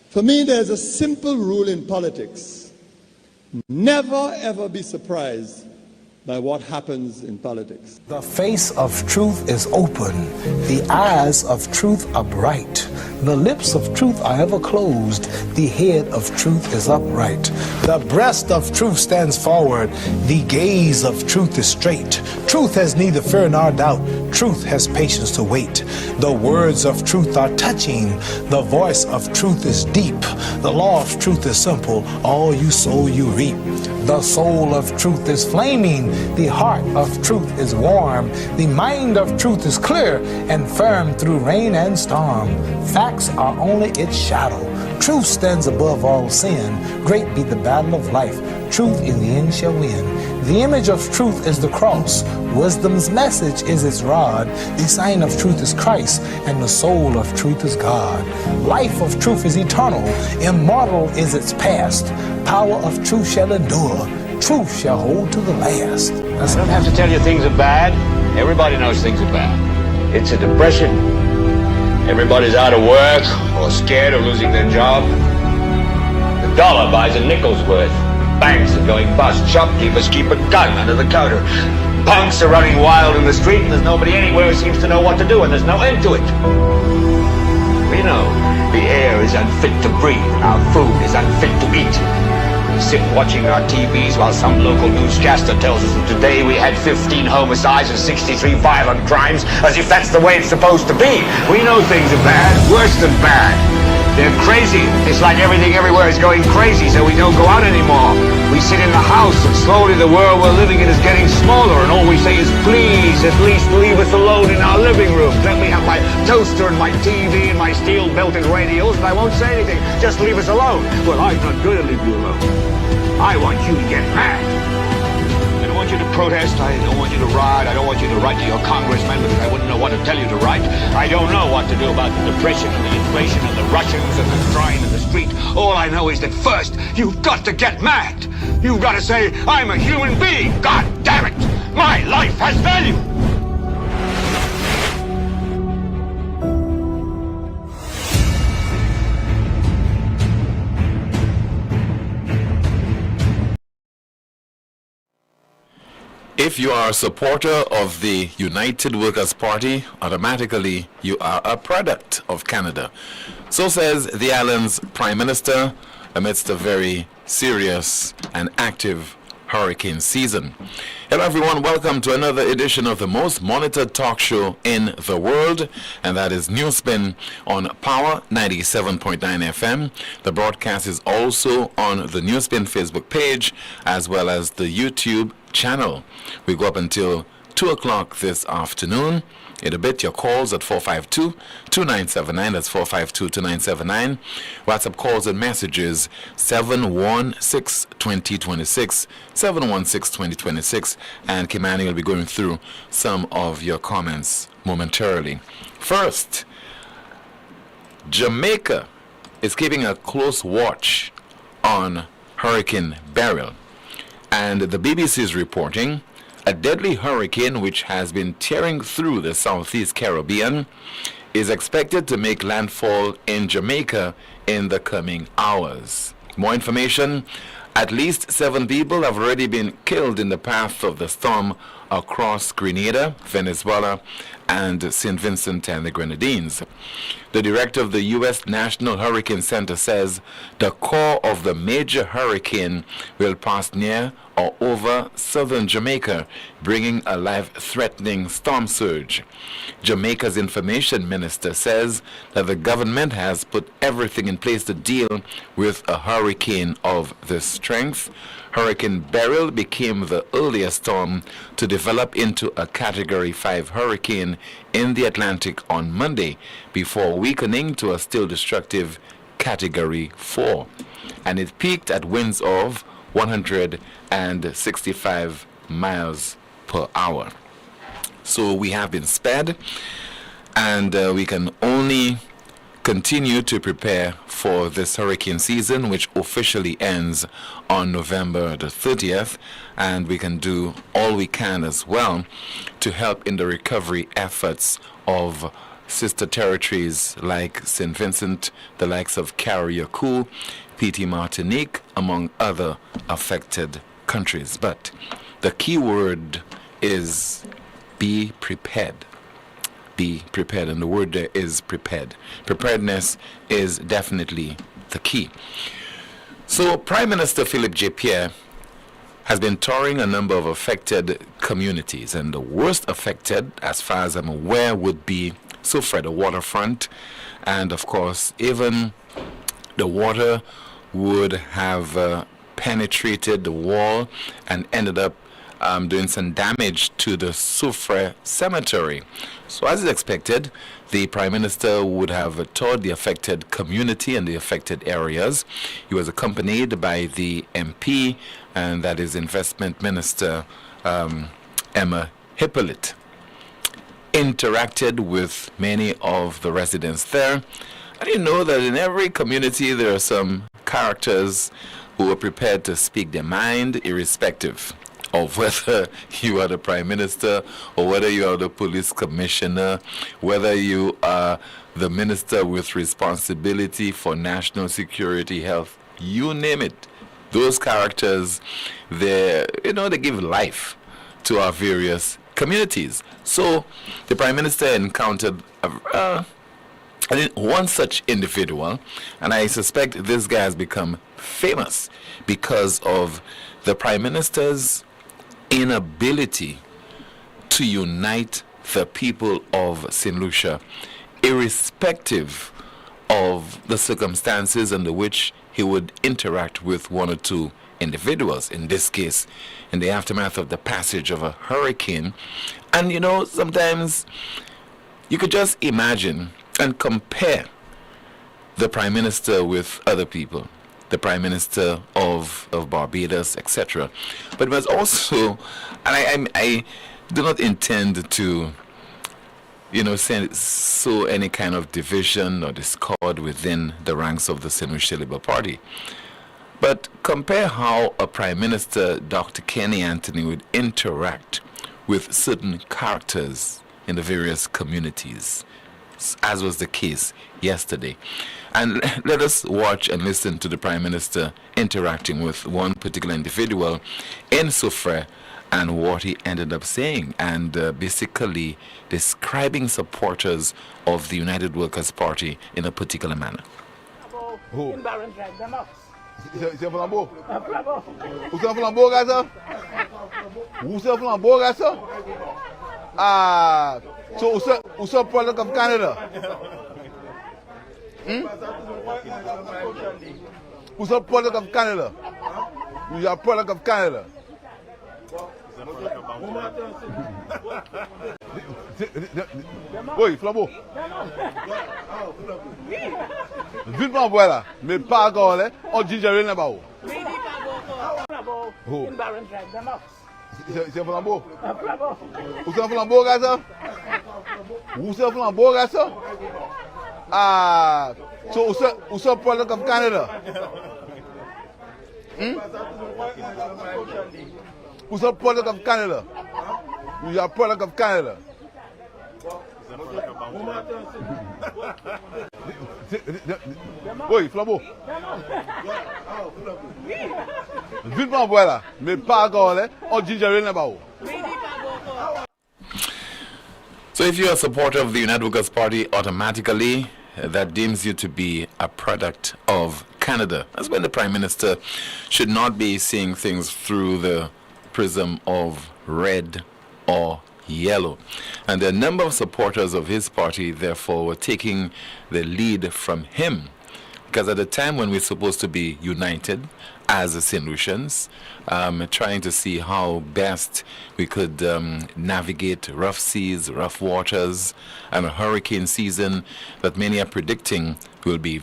For me, there's a simple rule in politics. Never, ever be surprised by what happens in politics. The face of truth is open. The eyes of truth are bright. The lips of truth are ever closed. The head of truth is upright. The breast of truth stands forward. The gaze of truth is straight. Truth has neither fear nor doubt. Truth has patience to wait. The words of truth are touching. The voice of truth is deep. The law of truth is simple. All you sow, you reap. The soul of truth is flaming. The heart of truth is warm. The mind of truth is clear and firm through rain and storm. Facts are only its shadow. Truth stands above all sin. Great be the battle of life. Truth in the end shall win. The image of truth is the cross. Wisdom's message is its rod. The sign of truth is Christ, and the soul of truth is God. Life of truth is eternal. Immortal is its past. Power of truth shall endure. Truth shall hold to the last. I don't have to tell you things are bad. Everybody knows things are bad. It's a depression. Everybody's out of work or scared of losing their job. The dollar buys a nickel's worth. Banks are going bust. Shopkeepers keep a gun under the counter. Punks are running wild in the street, and there's nobody anywhere who seems to know what to do, and there's no end to it. We know the air is unfit to breathe, and our food is unfit to eat. We sit watching our TVs while some local newscaster tells us that today we had 15 homicides and 63 violent crimes, as if that's the way it's supposed to be. We know things are bad, worse than bad. They're crazy. It's like everything everywhere is going crazy, so we don't go out anymore. We sit in the house, and slowly the world we're living in is getting smaller, and all we say is, please, at least leave us alone in our living room. Let me have my toaster and my TV and my steel-belted radios, and I won't say anything. Just leave us alone. Well, I'm not going to leave you alone. I want you to get mad. I don't want you to protest. I don't want you to riot. I don't want you to write to your congressman because I wouldn't know what to tell you to write. I don't know what to do about the depression and the inflation and the Russians and the crying in the street. All I know is that first, you've got to get mad. You've got to say, I'm a human being. God damn it. My life has value. If you are a supporter of the United Workers' Party, automatically you are a product of Canada. So says the island's Prime Minister amidst a very serious and active hurricane season. Hello everyone, welcome to another edition of the most monitored talk show in the world, and that is NewsSpin on Power 97.9 FM. The broadcast is also on the NewsSpin Facebook page as well as the YouTube channel. We go up until 2 o'clock this afternoon. In a bit, your calls at 452-2979. That's 452-2979. WhatsApp calls and messages 716-2026, 716-2026. And Kimani will be going through some of your comments momentarily. First, Jamaica is keeping a close watch on Hurricane Beryl. And the BBC is reporting a deadly hurricane which has been tearing through the Southeast Caribbean is expected to make landfall in Jamaica in the coming hours. More information, at least 7 people have already been killed in the path of the storm across Grenada, Venezuela, and St. Vincent and the Grenadines. The director of the U.S. National Hurricane Center says the core of the major hurricane will pass near or over southern Jamaica, bringing a life-threatening storm surge. Jamaica's information minister says that the government has put everything in place to deal with a hurricane of this strength. Hurricane Beryl became the earliest storm to develop into a Category 5 hurricane in the Atlantic on Monday, before weakening to a still destructive Category 4. And it peaked at winds of 165 miles per hour. So we have been spared, and we can only continue to prepare for this hurricane season, which officially ends on November the 30th, and we can do all we can as well to help in the recovery efforts of sister territories like St. Vincent, the likes of Carriacou, PT Martinique, among other affected countries. But the key word is be prepared. Be prepared, and the word there is prepared. Preparedness is definitely the key. So Prime Minister Philippe J. Pierre has been touring a number of affected communities, and the worst affected, as far as I'm aware, would be Soufrière, the waterfront, and of course even the water would have penetrated the wall and ended up doing some damage to the Soufrière cemetery. So as is expected, the Prime Minister would have toured the affected community and the affected areas. He was accompanied by the MP, and that is Investment Minister Emma Hippolyte. Interacted with many of the residents there. And you know that in every community there are some characters who are prepared to speak their mind, irrespective of whether you are the Prime Minister or whether you are the police commissioner, whether you are the minister with responsibility for national security, health, you name it. Those characters, they give life to our various communities. So the Prime Minister encountered one such individual, and I suspect this guy has become famous because of the Prime Minister's inability to unite the people of St. Lucia, irrespective of the circumstances under which he would interact with one or two individuals, in this case, in the aftermath of the passage of a hurricane. And sometimes you could just imagine and compare the Prime Minister with other people, the Prime Minister of Barbados, etc. But it was also, and I do not intend to, sow any kind of division or discord within the ranks of the St. Lucia Labour Party. But compare how a Prime Minister, Dr. Kenny Anthony, would interact with certain characters in the various communities, as was the case yesterday. And let us watch and listen to the Prime Minister interacting with one particular individual in Soufrière and what he ended up saying, and basically describing supporters of the United Workers' Party in a particular manner. C'est un flambeau. Un flambeau. Où c'est un flambeau, gars, ça? Où c'est un flambeau, gars, ça? Ah, so où c'est product of Canada? Où c'est product of Canada? You are product of Canada. Oui, flambeau. Vite m'envoie là, mais pas encore là, on dit j'ai rien là-bas. C'est un flambeau. Où c'est un flambeau, gars, ça? Où c'est un flambeau, gars, ça? Ah, so où c'est product of Canada? Où c'est product of Canada? You are product of Canada. Oui, flambeau. Vite m'envoie là, mais pas encore là, on dit j'ai rien là-bas. So if you're a supporter of the United Workers' Party, automatically that deems you to be a product of Canada. That's when the Prime Minister should not be seeing things through the prism of red or yellow. And a number of supporters of his party, therefore, were taking the lead from him. Because at the time when we're supposed to be united as St. Lucians, trying to see how best we could navigate rough seas, rough waters, and a hurricane season that many are predicting will be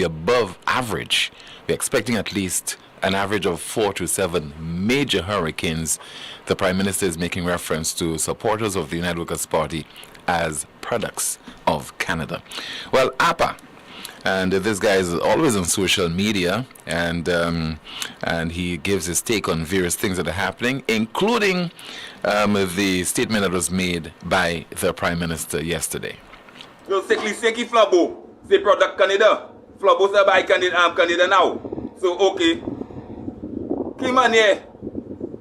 above average. We're expecting at least an average of 4 to 7 major hurricanes. The Prime Minister is making reference to supporters of the United Workers' Party as products of Canada. Well, APA, and this guy is always on social media, and he gives his take on various things that are happening, including the statement that was made by the Prime Minister yesterday. So c'est qui Flabo? C'est product Canada. Flabo c'est by Canada now. So okay. Qui manière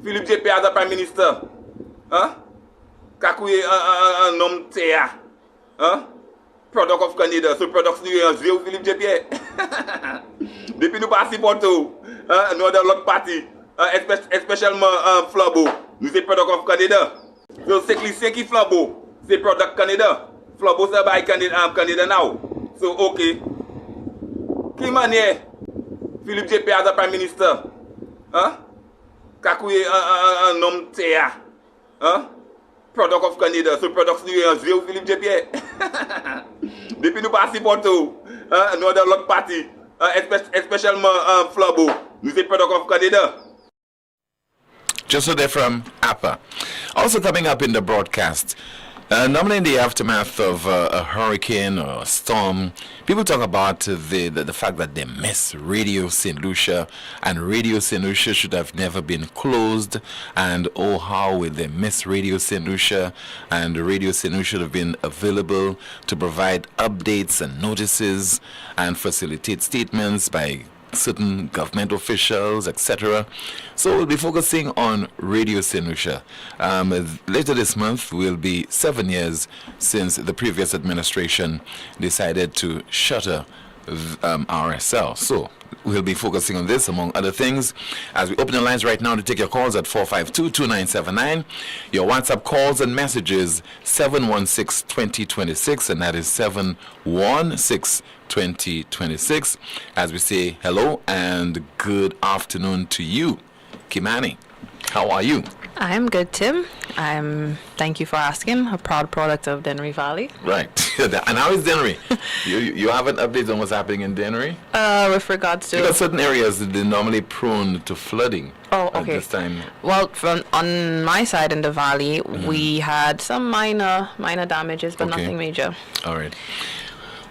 Philippe JP as a prime minister? Hein? Kakouye un homme théa. Hein? Product of Canada. So product nous Philippe JP. Depuis nous pas supporter hein, nous dans l'autre parti, spécialement Flabo. Nous c'est product of Canada. So c'est qui Flabo? C'est product Canada. Flabo c'est by Canada now. So okay. Qui manière Philippe JP as a prime minister? Hein? Kakouye un homme théa. Hein? Product of Canada. So product nous Philippe JP. Depuis nous pas supporter hein, nous dans l'autre parti, spécialement Flabo. Nous c'est product of Canada. Just so they're from APA. Also coming up in the broadcast, normally in the aftermath of a hurricane or a storm, people talk about the fact that they miss Radio St Lucia, and Radio St Lucia should have never been closed, and oh how will they miss Radio St Lucia, and Radio St Lucia should have been available to provide updates and notices and facilitate statements by certain government officials, etc. So we'll be focusing on Radio St Lucia. Later this month will be 7 years since the previous administration decided to shutter RSL. So we'll be focusing on this among other things as we open the lines right now to take your calls at 452-2979. Your WhatsApp calls and messages 716-2026, and that is 716-2026, as we say hello and good afternoon to you. Kimani, how are you? I'm good, Tim. Thank you for asking. A proud product of Dennery Valley. Right. And how is Dennery? you have an update on what's happening in Dennery? With regards to... Because certain areas, they're normally prone to flooding. Oh, okay. At this time. Well, on my side in the valley, we had some minor damages, but nothing major. All right.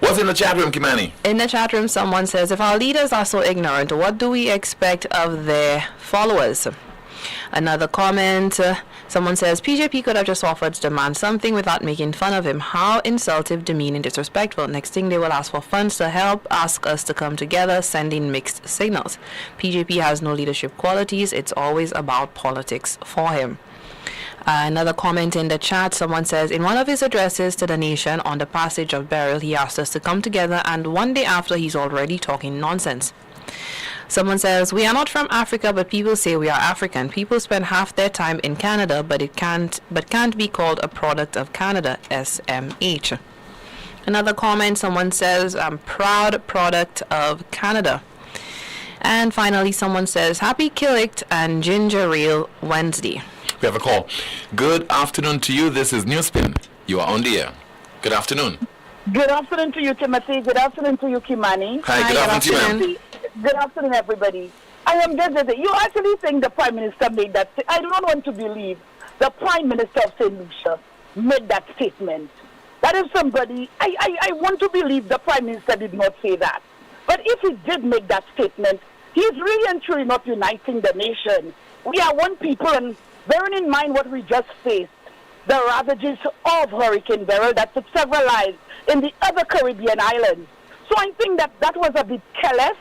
What's in the chat room, Kimani? In the chat room, someone says, if our leaders are so ignorant, what do we expect of their followers? Another comment, someone says, PJP could have just offered to demand something without making fun of him. How insultive, demeaning, disrespectful. Next thing they will ask for funds to help, ask us to come together, sending mixed signals. PJP has no leadership qualities. It's always about politics for him. Another comment in the chat, someone says, in one of his addresses to the nation on the passage of Beryl, he asked us to come together, and one day after, he's already talking nonsense. Someone says, we are not from Africa, but people say we are African. People spend half their time in Canada, but can't be called a product of Canada, SMH. Another comment, someone says, I'm proud product of Canada. And finally, someone says, happy Killick and Ginger Ale Wednesday. We have a call. Good afternoon to you. This is NewsSpin. You are on the air. Good afternoon. Good afternoon to you, Timothy. Good afternoon to you, Kimani. Hi, good afternoon to you, ma'am. Good afternoon, everybody. I am dead. You actually think the Prime Minister made that? I do not want to believe the Prime Minister of St Lucia made that statement. That is somebody, I want to believe the Prime Minister did not say that. But if he did make that statement, he is really and truly not uniting the nation. We are one people, and bearing in mind what we just faced, the ravages of Hurricane Beryl that took several lives in the other Caribbean islands. So I think that was a bit careless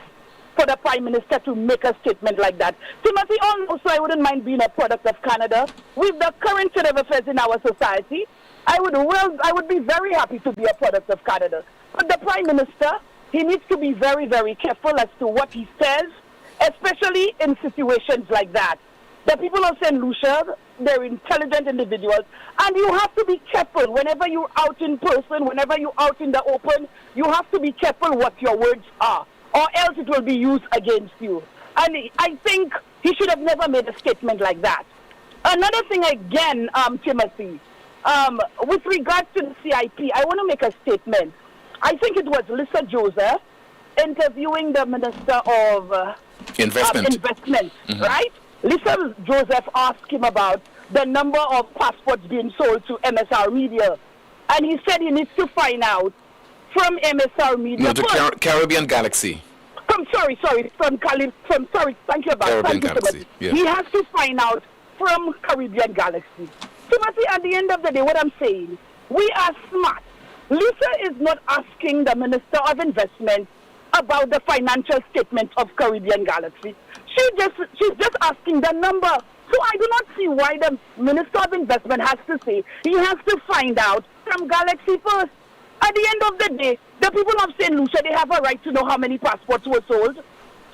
for the Prime Minister to make a statement like that. Timothy, also, I wouldn't mind being a product of Canada. With the current state of affairs in our society, I would be very happy to be a product of Canada. But the Prime Minister, he needs to be very, very careful as to what he says, especially in situations like that. The people of St. Lucia, they're intelligent individuals, and you have to be careful whenever you're out in person, whenever you're out in the open, you have to be careful what your words are, or else it will be used against you. And I think he should have never made a statement like that. Another thing again, Timothy, with regards to the CIP, I want to make a statement. I think it was Lisa Joseph interviewing the Minister of Investment, right? Lisa Joseph asked him about the number of passports being sold to MSR Media. And he said he needs to find out from MSR Media. No, to Caribbean Galaxy. Thank you about Caribbean Galaxy. Yeah. He has to find out from Caribbean Galaxy. Timothy, at the end of the day, what I'm saying, we are smart. Lisa is not asking the Minister of Investment about the financial statement of Caribbean Galaxy. She's just asking the number. So I do not see why the Minister of Investment has to say he has to find out from Galaxy first. At the end of the day, the people of St. Lucia, they have a right to know how many passports were sold.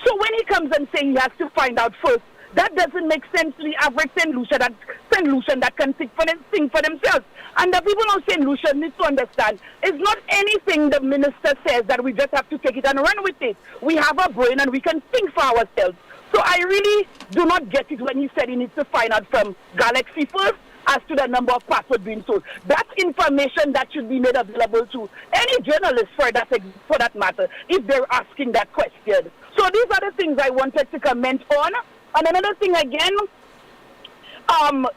So when he comes and says he has to find out first, that doesn't make sense to the average St. Lucian that can think for themselves. And the people of St. Lucia need to understand, it's not anything the minister says that we just have to take it and run with it. We have a brain and we can think for ourselves. So I really do not get it when he said he needs to find out from Galaxy first as to the number of passports being sold. That's information that should be made available to any journalist for that matter, if they're asking that question. So these are the things I wanted to comment on. And another thing again,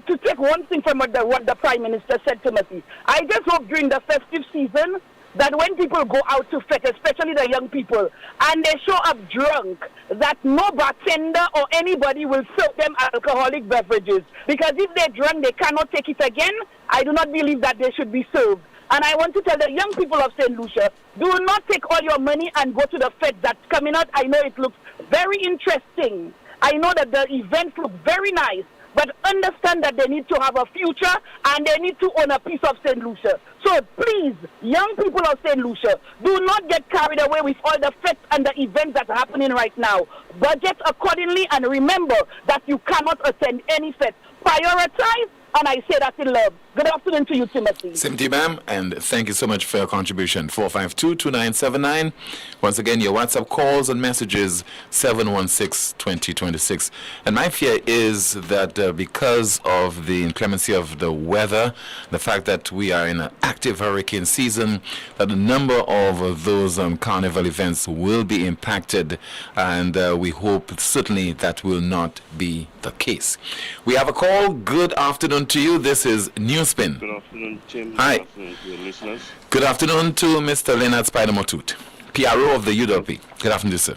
to take one thing from what the Prime Minister said, Timothy, I just hope during the festive season that when people go out to fete, especially the young people, and they show up drunk, that no bartender or anybody will serve them alcoholic beverages. Because if they're drunk, they cannot take it again. I do not believe that they should be served. And I want to tell the young people of St. Lucia, do not take all your money and go to the fete that's coming out. I know it looks very interesting. I know that the events look very nice, but understand that they need to have a future and they need to own a piece of St. Lucia. So please, young people of St. Lucia, do not get carried away with all the fetes and the events that are happening right now. Budget accordingly and remember that you cannot attend any fete. Prioritize, and I say that in love. Good afternoon to you, Timothy. Same to you, ma'am, and thank you so much for your contribution. 452-2979. Once again, your WhatsApp calls and messages, 716-2026. And my fear is that because of the inclemency of the weather, the fact that we are in an active hurricane season, that the number of those carnival events will be impacted, and we hope certainly that will not be the case. We have a call. Good afternoon to you. This is NewsSpin. Good afternoon, Tim. Hi. Good afternoon to your listeners. Good afternoon to Mr. Leonard Spider-Motut, PRO of the UWP. Good afternoon, sir.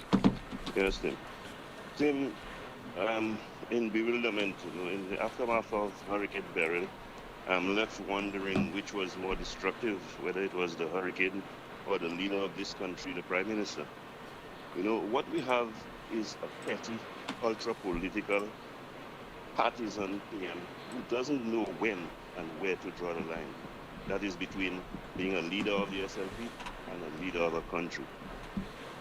Yes, Tim. Tim, in bewilderment, in the aftermath of Hurricane Beryl, I'm left wondering which was more destructive, whether it was the hurricane or the leader of this country, the Prime Minister. What we have is a petty, ultra-political, partisan PM who doesn't know when and where to draw the line. That is between being a leader of the SLP and a leader of a country.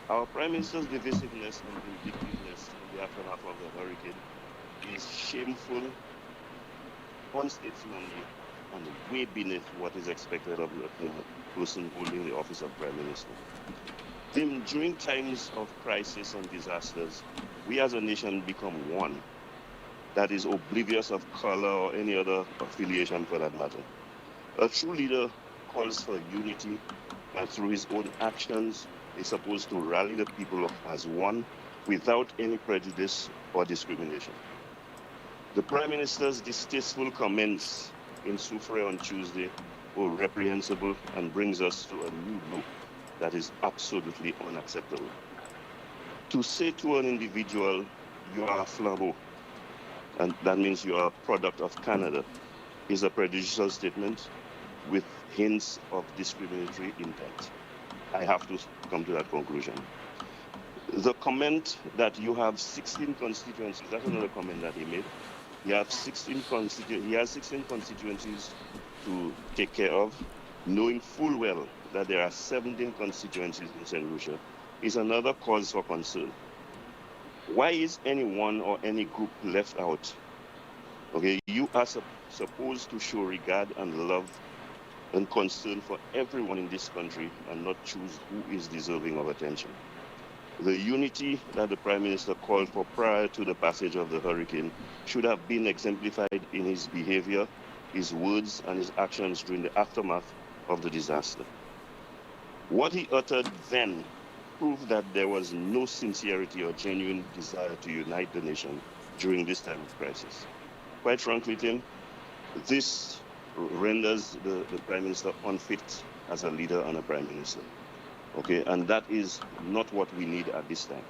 Our Prime Minister's divisiveness and vindictiveness in the aftermath of the hurricane is shameful, unstatesmanly, and way beneath what is expected of a person holding the office of Prime Minister. During times of crisis and disasters, we as a nation become one that is oblivious of color or any other affiliation for that matter. A true leader calls for unity, and through his own actions is supposed to rally the people as one without any prejudice or discrimination. The Prime Minister's distasteful comments in Soufrière on Tuesday were reprehensible and brings us to a new low that is absolutely unacceptable. To say to an individual, you are a flambeau, and that means you are a product of Canada, is a prejudicial statement with hints of discriminatory intent. I have to come to that conclusion. The comment that you have 16 constituencies, that's another comment that he made. He has 16 constituencies to take care of, knowing full well that there are 17 constituencies in St. Lucia, is another cause for concern. Why is anyone or any group left out? Okay, you are supposed to show regard and love and concern for everyone in this country and not choose who is deserving of attention. The unity that the Prime Minister called for prior to the passage of the hurricane should have been exemplified in his behavior, his words, and his actions during the aftermath of the disaster. What he uttered then proved that there was no sincerity or genuine desire to unite the nation during this time of crisis. Quite frankly, Tim, this renders the Prime Minister unfit as a leader and a Prime Minister. Okay, and that is not what we need at this time.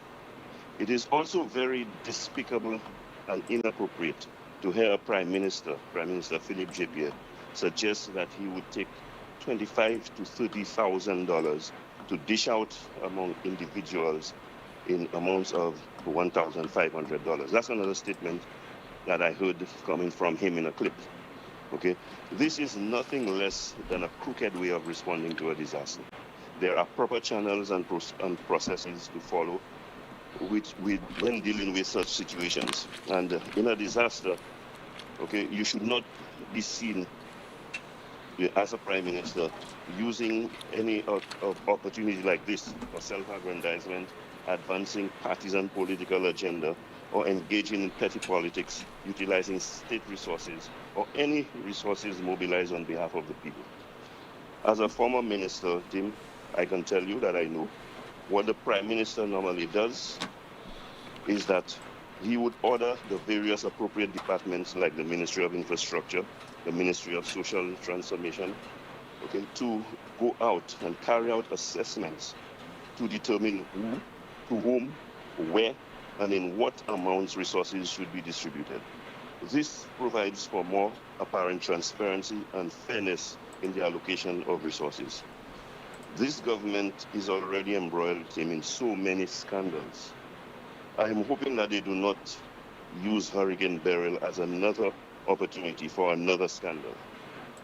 It is also very despicable and inappropriate to hear a Prime Minister Philippe J. Pierre, suggest that he would take $25,000 to $30,000 to dish out among individuals in amounts of $1,500. That's another statement that I heard coming from him in a clip. Okay, this is nothing less than a crooked way of responding to a disaster. There are proper channels and processes to follow when dealing with such situations. And in a disaster, okay, you should not be seen as a prime minister using any opportunity like this for self-aggrandizement, advancing partisan political agenda, or engaging in petty politics, utilizing state resources or any resources mobilized on behalf of the people. As a former minister, Tim, I can tell you that I know what the prime minister normally does is that he would order the various appropriate departments like the Ministry of Infrastructure, the Ministry of Social Transformation, okay, to go out and carry out assessments to determine who, to whom, where, and in what amounts resources should be distributed. This provides for more apparent transparency and fairness in the allocation of resources. This government is already embroiled in so many scandals. I am hoping that they do not use Hurricane Beryl as another opportunity for another scandal.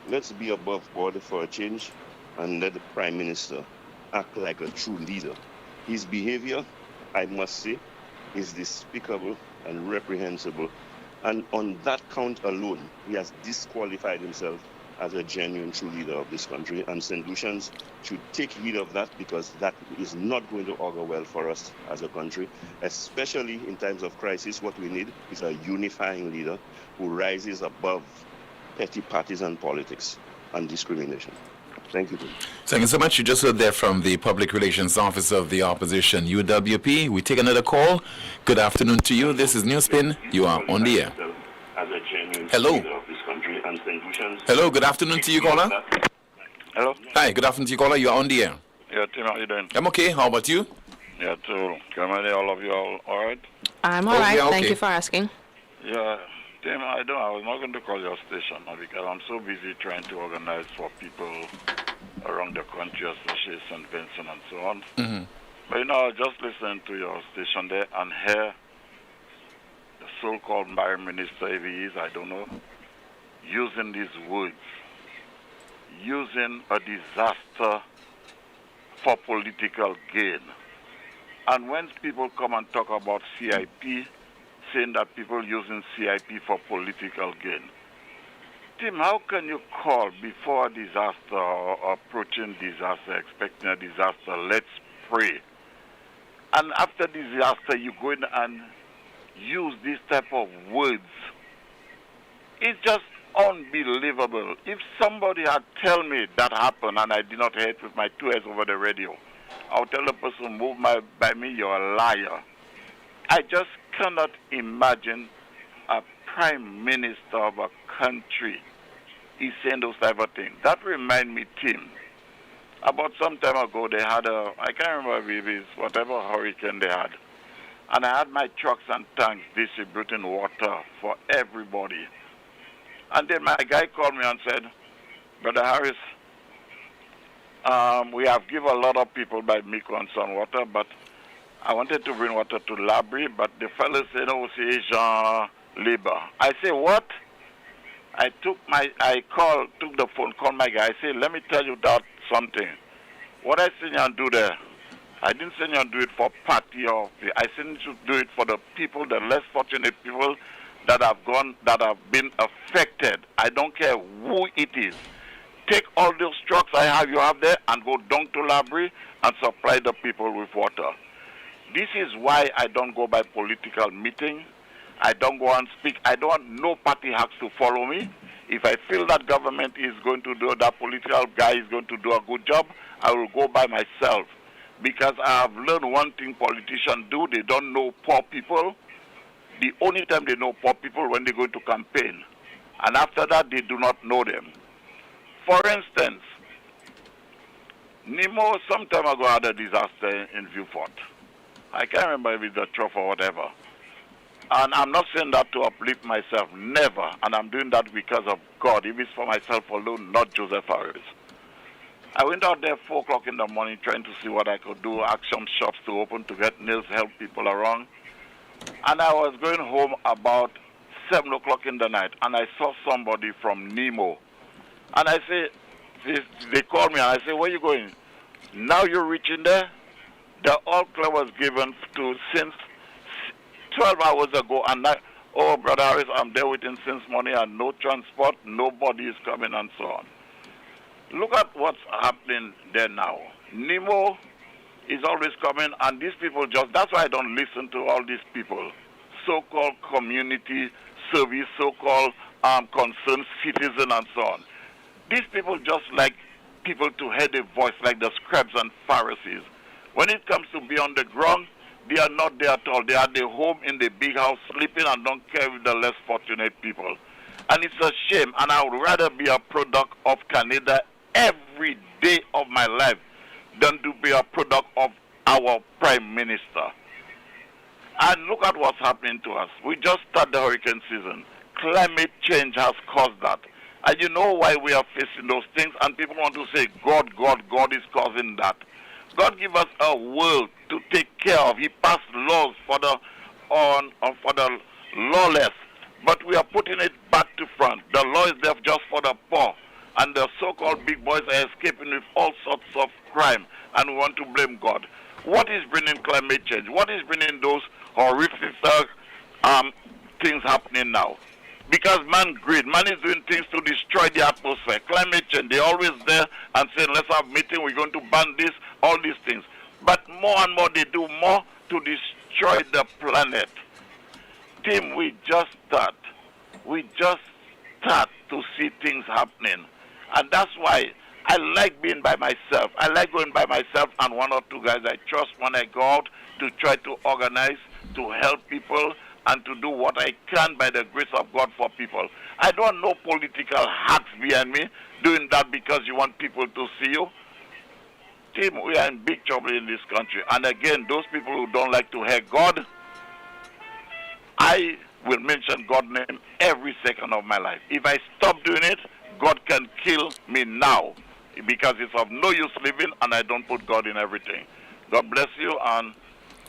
Let's be above board for a change and let the Prime Minister act like a true leader. His behavior, I must say, is despicable and reprehensible. And on that count alone, he has disqualified himself as a genuine true leader of this country. And St. Lucians should take heed of that, because that is not going to augur well for us as a country, especially in times of crisis. What we need is a unifying leader who rises above petty partisan politics and discrimination. Thank you. Thank you so much. You just heard there from the Public Relations Officer of the Opposition, UWP. We take another call. Good afternoon to you. This is NewsSpin. You are on the air. Hello. Hello, good afternoon to you, caller. Hello. Hi, good afternoon to you, caller. You are on the air. Yeah, Tim, how you doing? I'm okay. How about you? Yeah, too. Can I all of you all right? I'm all right. Thank you for asking. Yeah, Tim, I was not going to call your station because I'm so busy trying to organize for people around the country, especially St. Vincent and so on. Mm-hmm. But I was just listening to your station there and hear the so-called Prime Minister, if he is, I don't know, using these words, using a disaster for political gain. And when people come and talk about CIP, saying that people using CIP for political gain, Tim, how can you call before a disaster or approaching disaster, expecting a disaster, let's pray? And after disaster, you go in and use this type of words. It's just unbelievable. If somebody had told me that happened and I did not hear it with my 2 ears over the radio, I'll tell the person, move by me, you're a liar. I just cannot imagine a prime minister of a country is saying those type of things. That reminds me, Tim, about some time ago they had I can't remember if it's whatever hurricane they had, and I had my trucks and tanks distributing water for everybody. And then my guy called me and said, Brother Harris, we have given a lot of people by Miko and Son water, but I wanted to bring water to Labrie, but the fellow said, oh, c'est Jean Labor. I say, what? I took the phone, called my guy. I said, let me tell you that something. What I sent you and do there, I didn't send you and do it for party or I sent you to do it for the people, the less fortunate people that have been affected. I don't care who it is. Take all those trucks you have there and go down to Labrie and supply the people with water. This is why I don't go by political meetings. I don't go and speak. I don't want no party hacks to follow me. If I feel that government is going to do, that political guy is going to do a good job, I will go by myself. Because I have learned one thing politicians do, they don't know poor people. The only time they know poor people when they go to campaign. And after that, they do not know them. For instance, Nemo some time ago had a disaster in Viewport. I can't remember if it's a trough or whatever. And I'm not saying that to uplift myself, never. And I'm doing that because of God. If it's for myself alone, not Joseph Harris. I went out there 4 o'clock in the morning trying to see what I could do, ask some shops to open to get nails, help people around. And I was going home about 7 o'clock in the night, and I saw somebody from Nemo. And I say, they called me, and I say, where are you going? Now you're reaching there? The all clear was given to since 12 hours ago, and oh, Brother Harris, I'm there waiting since morning, and no transport, nobody is coming, and so on. Look at what's happening there now. Nemo is always coming, and these people that's why I don't listen to all these people, so-called community service, so-called concerned citizen, and so on. These people just like people to hear a voice like the scribes and Pharisees. When it comes to be on the ground, they are not there at all. They are at the home in the big house sleeping and don't care with the less fortunate people. And it's a shame, and I would rather be a product of Canada every day of my life than to be a product of our Prime Minister. And look at what's happening to us. We just started the hurricane season. Climate change has caused that. And you know why we are facing those things, and people want to say, God is causing that. God give us a world to take care of. He passed laws for the lawless, but we are putting it back to front. The law is there just for the poor, and the so-called big boys are escaping with all sorts of crime, and we want to blame God. What is bringing climate change? What is bringing those horrific things happening now? Because man is doing things to destroy the atmosphere. Climate change, they're always there and saying, let's have a meeting, we're going to ban this, all these things. But more and more, they do more to destroy the planet. Tim, we just start to see things happening. And that's why I like being by myself. I like going by myself and 1 or 2 guys I trust when I go out to try to organize, to help people, and to do what I can by the grace of God for people. I don't know political hacks behind me doing that because you want people to see you. Tim, we are in big trouble in this country. And again, those people who don't like to hear God, I will mention God's name every second of my life. If I stop doing it, God can kill me now because it's of no use living and I don't put God in everything. God bless you, and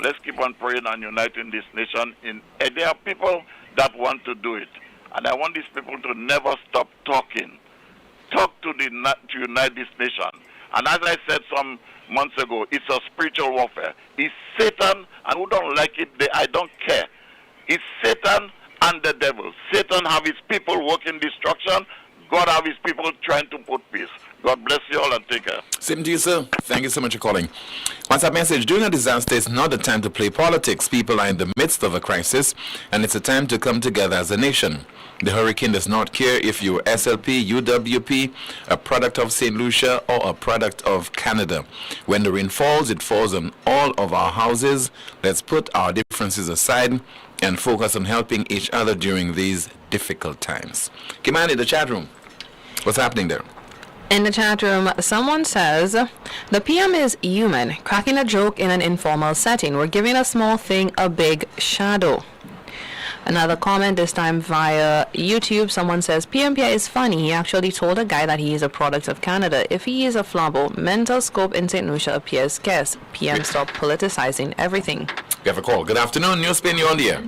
let's keep on praying and uniting this nation. There are people that want to do it. And I want these people to never stop talking. Talk to unite this nation. And as I said some months ago, it's a spiritual warfare. It's Satan, and who don't like it, I don't care. It's Satan and the devil. Satan have his people working destruction. God have his people trying to put peace. God bless you all and take care. Same to you, sir. Thank you so much for calling. WhatsApp message: during a disaster, it's not the time to play politics. People are in the midst of a crisis, and it's a time to come together as a nation. The hurricane does not care if you're SLP, UWP, a product of St Lucia, or a product of Canada. When the rain falls, it falls on all of our houses. Let's put our differences aside and focus on helping each other during these difficult times. Kimani, the chat room. What's happening there? In the chat room, someone says, the PM is human, cracking a joke in an informal setting. We're giving a small thing a big shadow. Another comment, this time via YouTube, someone says, PMPI is funny. He actually told a guy that he is a product of Canada. If he is a flambeau, mental scope in St Lucia appears scarce. PM, stop politicizing everything. We have a call. Good afternoon. NewsSpin, you're on the air.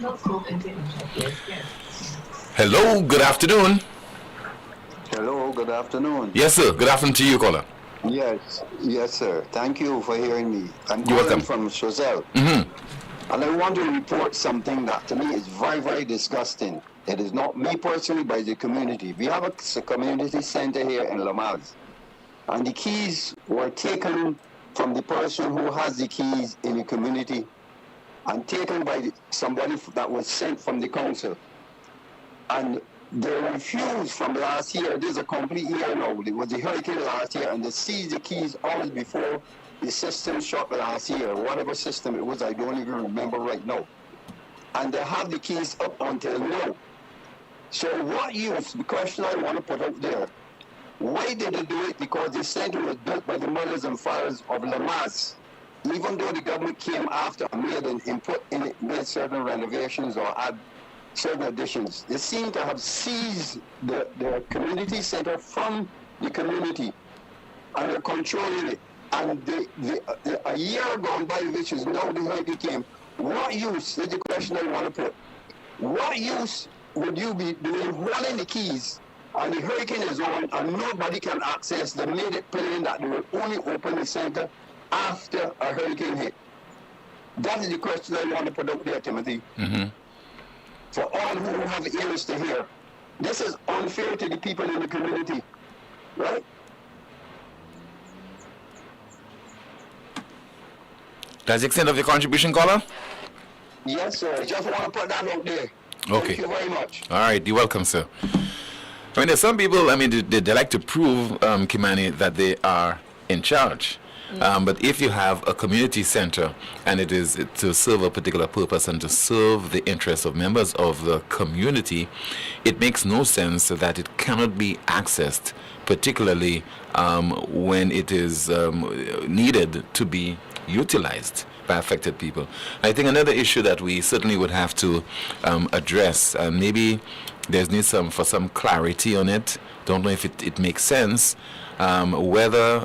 Hello, good afternoon. Hello, good afternoon. Yes, sir. Good afternoon to you, caller. Yes, sir. Thank you for hearing me. I'm You're calling welcome. from Chazelle. And I want to report something that to me is very, very disgusting. It is not me personally, but the community. We have a community center here in Lamaz. And the keys were taken from the person who has the keys in the community and taken by somebody that was sent from the council. And they refused from last year. This is a complete year now. It was the hurricane last year, and they seized the keys hours before the system shut last year. Whatever system it was, I don't even remember right now. And they have the keys up until now. So what use? The question I want to put out there. Why did they do it? Because the center was built by the mothers and fathers of Lamas. Even though the government came after and made an input in it, made certain renovations or add certain additions, they seem to have seized the community center from the community. and they're controlling it. And a year gone by, which is now the hurricane came, what use, is the question I want to put, what use would you be doing holding the keys and the hurricane is on and nobody can access? They made it plain that they will only open the center after a hurricane hit. That is the question I want to put out there, Timothy. For all who have ears to hear. This is unfair to the people in the community, right? That's the extent of your contribution, caller? Yes, sir. Just want to put that out there. Okay. Thank you very much. All right, you're welcome, sir. I mean, there's some people, I mean, they like to prove, Kimani, that they are in charge. But if you have a community center and it is to serve a particular purpose and to serve the interests of members of the community, it makes no sense that it cannot be accessed, particularly when it is needed to be utilized by affected people. I think another issue that we certainly would have to address, maybe there's need for some clarity on it. Don't know if it makes sense. Whether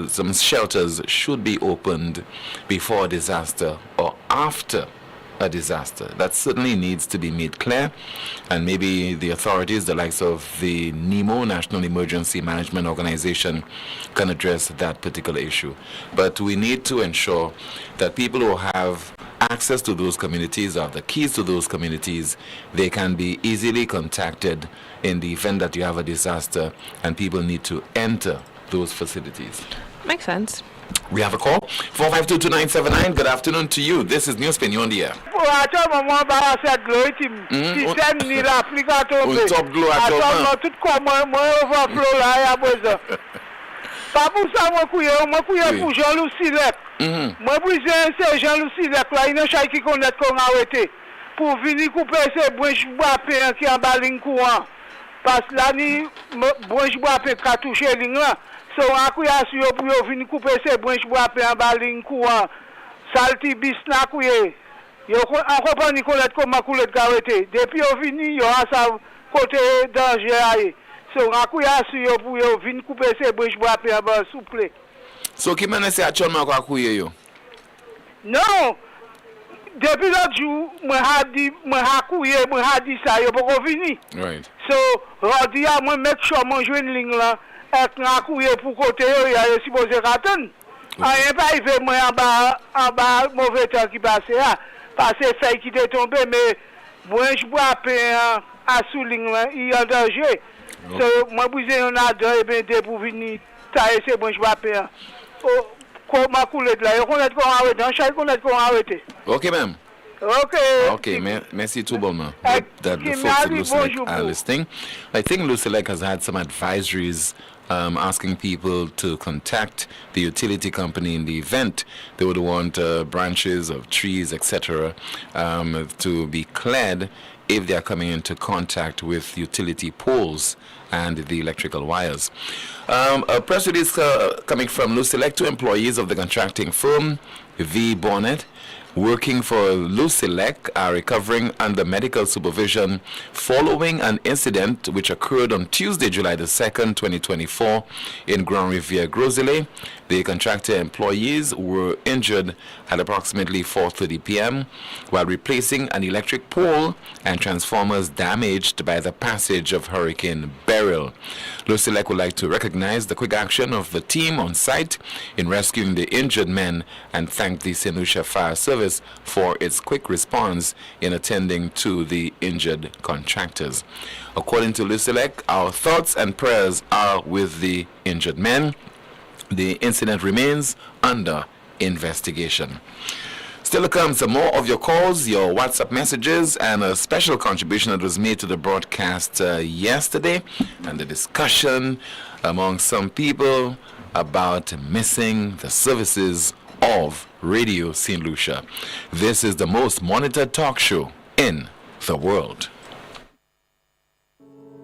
some shelters should be opened before a disaster or after a disaster. That certainly needs to be made clear, and maybe the authorities, the likes of the NEMO, National Emergency Management Organization, can address that particular issue. But we need to ensure that people who have access to those communities or the keys to those communities, they can be easily contacted in the event that you have a disaster and people need to enter those facilities. Makes sense. We have a call. 4522979. Good afternoon to you. This is NewsSpin. You're on the air. So akuya si yo pou yo vini coupe se branche bois pe en bas ligne courant. Salti bis na kuye. Yo en compagnie connaître comment couler de garete. Depuis yo vini yo a sa côté danger aille. So akuya si yo pou yo vini coupe se branche bois pe en bas souple. So ki mene se actuellement ko akuye yo? Non. Depuis l'autre jour, moi ha di ça yo pas vini. Right. So rodi a moi make sure moi joindre ligne là. Et courir pour côté il y a supposé attendre. Rien pas arrivé moi en bas mauvais temps qui passait là parce que feuille qui était tombé mais moi je bois pain à souligne il y a danger. So moi brisé on a deux et ben pour venir tailler c'est bon je bois pain. Comment couler là on connaît comment arrêter dans chaque connaît comment arrêter. OK même. Okay, merci tout bonnement. That the folks in Lucilec are listening. I think Lucilec has had some advisories asking people to contact the utility company in the event they would want branches of trees, etc., to be cleared if they are coming into contact with utility poles and the electrical wires. A press release coming from Lucilec to employees of the contracting firm V. Bonnet working for Lucilec are recovering under medical supervision following an incident which occurred on Tuesday, July the 2nd, 2024 in Grand Riviere, Grosile. The contractor employees were injured at approximately 4:30 p.m. while replacing an electric pole and transformers damaged by the passage of Hurricane Beryl. Lucilec would like to recognize the quick action of the team on site in rescuing the injured men and thank the St Lucia Fire Service for its quick response in attending to the injured contractors. According to Lucilec, our thoughts and prayers are with the injured men. The incident remains under investigation. Still to come, some more of your calls, your WhatsApp messages, and a special contribution that was made to the broadcast yesterday, and the discussion among some people about missing the services of Radio St. Lucia. This is the most monitored talk show in the world.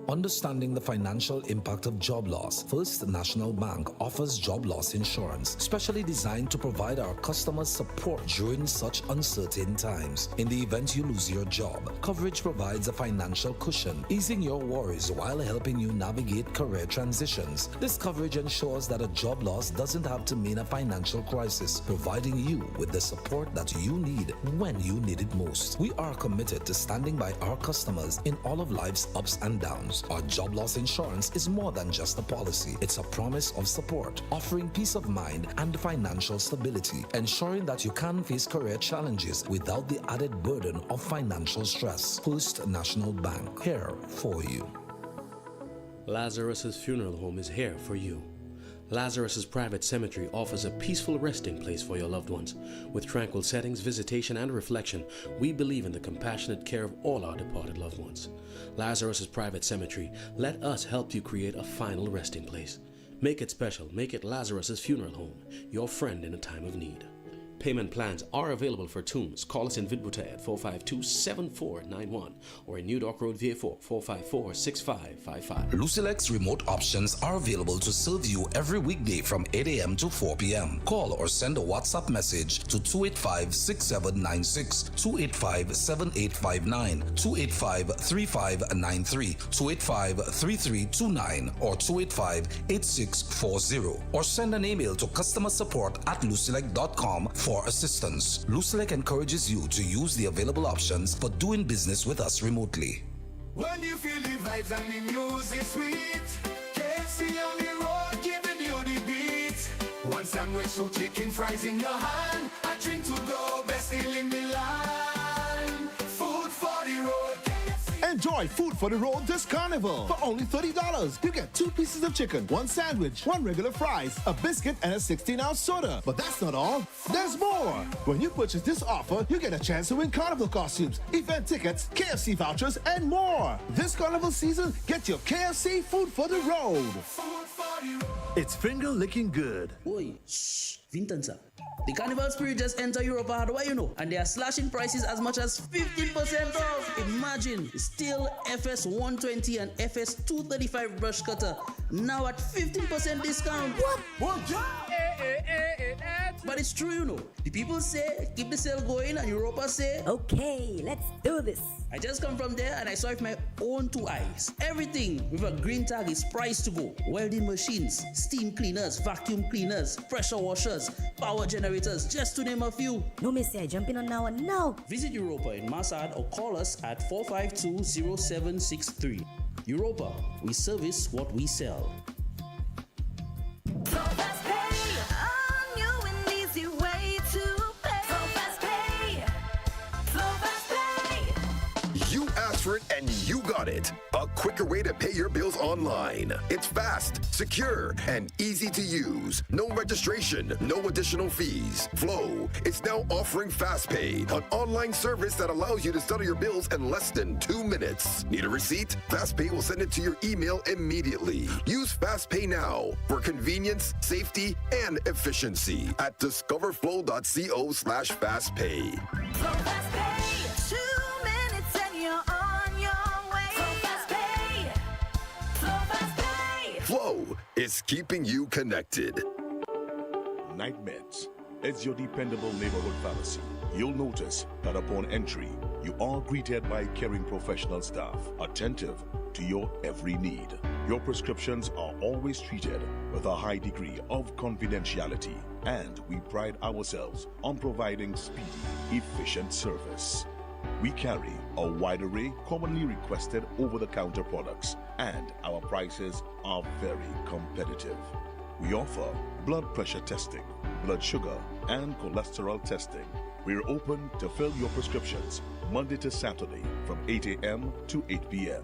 Understanding the financial impact of job loss, First National Bank offers job loss insurance, specially designed to provide our customers support during such uncertain times. In the event you lose your job, coverage provides a financial cushion, easing your worries while helping you navigate career transitions. This coverage ensures that a job loss doesn't have to mean a financial crisis, providing you with the support that you need when you need it most. We are committed to standing by our customers in all of life's ups and downs. Our job loss insurance is more than just a policy. It's a promise of support, offering peace of mind and financial stability, ensuring that you can face career challenges without the added burden of financial stress. First National Bank, here for you. Lazarus's Funeral Home is here for you. Lazarus's Private Cemetery offers a peaceful resting place for your loved ones. With tranquil settings, visitation, and reflection, we believe in the compassionate care of all our departed loved ones. Lazarus's Private Cemetery, let us help you create a final resting place. Make it special. Make it Lazarus's Funeral Home, your friend in a time of need. Payment plans are available for tombs. Call us in Vidbuta at 452-7491 or in New Dock Road, VA4, 454-6555. Lucilex remote options are available to serve you every weekday from 8 a.m. to 4 p.m. Call or send a WhatsApp message to 285-6796, 285-7859, 285-3593, 285-3329, or 285-8640, or send an email to customersupport@lucilec.com for assistance. Lucilec encourages you to use the available options for doing business with us remotely. When you feel the vibes and the music sweet, KFC on the road giving you the beat. One sandwich, so chicken fries in your hand, a drink to go, best deal in the line. Food for the road. Enjoy Food for the Road this carnival. For only $30, you get 2 pieces of chicken, 1 sandwich, 1 regular fries, a biscuit, and a 16-ounce soda. But that's not all. There's more. When you purchase this offer, you get a chance to win carnival costumes, event tickets, KFC vouchers, and more. This carnival season, get your KFC Food for the Road. It's finger licking good. Oi, shh, Vintanza. The carnival spirit just enter Europe hardware, you know, and they are slashing prices as much as 15% off. Imagine, still FS 120 and FS 235 brush cutter, now at 15% discount. What? But it's true, you know. The people say, keep the sale going, and Europa say, okay, let's do this. I just come from there and I saw it with my own 2 eyes. Everything with a green tag is priced to go. Welding machines, steam cleaners, vacuum cleaners, pressure washers, power generators, just to name a few. No, Missy, I jump in on now and now. Visit Europa in Massad or call us at 452-0763. Europa, we service what we sell. And you got it. A quicker way to pay your bills online. It's fast, secure, and easy to use. No registration, no additional fees. Flow is now offering FastPay, an online service that allows you to settle your bills in less than 2 minutes. Need a receipt? FastPay will send it to your email immediately. Use FastPay now for convenience, safety, and efficiency at discoverflow.co/fastpay. Flow is keeping you connected. Night Meds is your dependable neighborhood pharmacy. You'll notice that upon entry, you are greeted by caring professional staff, attentive to your every need. Your prescriptions are always treated with a high degree of confidentiality, and we pride ourselves on providing speedy, efficient service. We carry a wide array commonly requested over-the-counter products, and our prices are very competitive. We offer blood pressure testing, blood sugar, and cholesterol testing. We're open to fill your prescriptions Monday to Saturday from 8 a.m. to 8 p.m.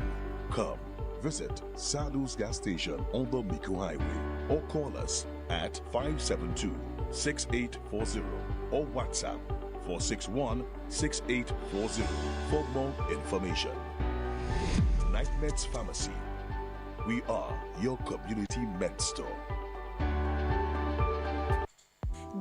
Come visit Sadu's gas station on the Miku Highway or call us at 572-6840 or WhatsApp 461-6840 for more information. Night Meds Pharmacy. We are your community med store.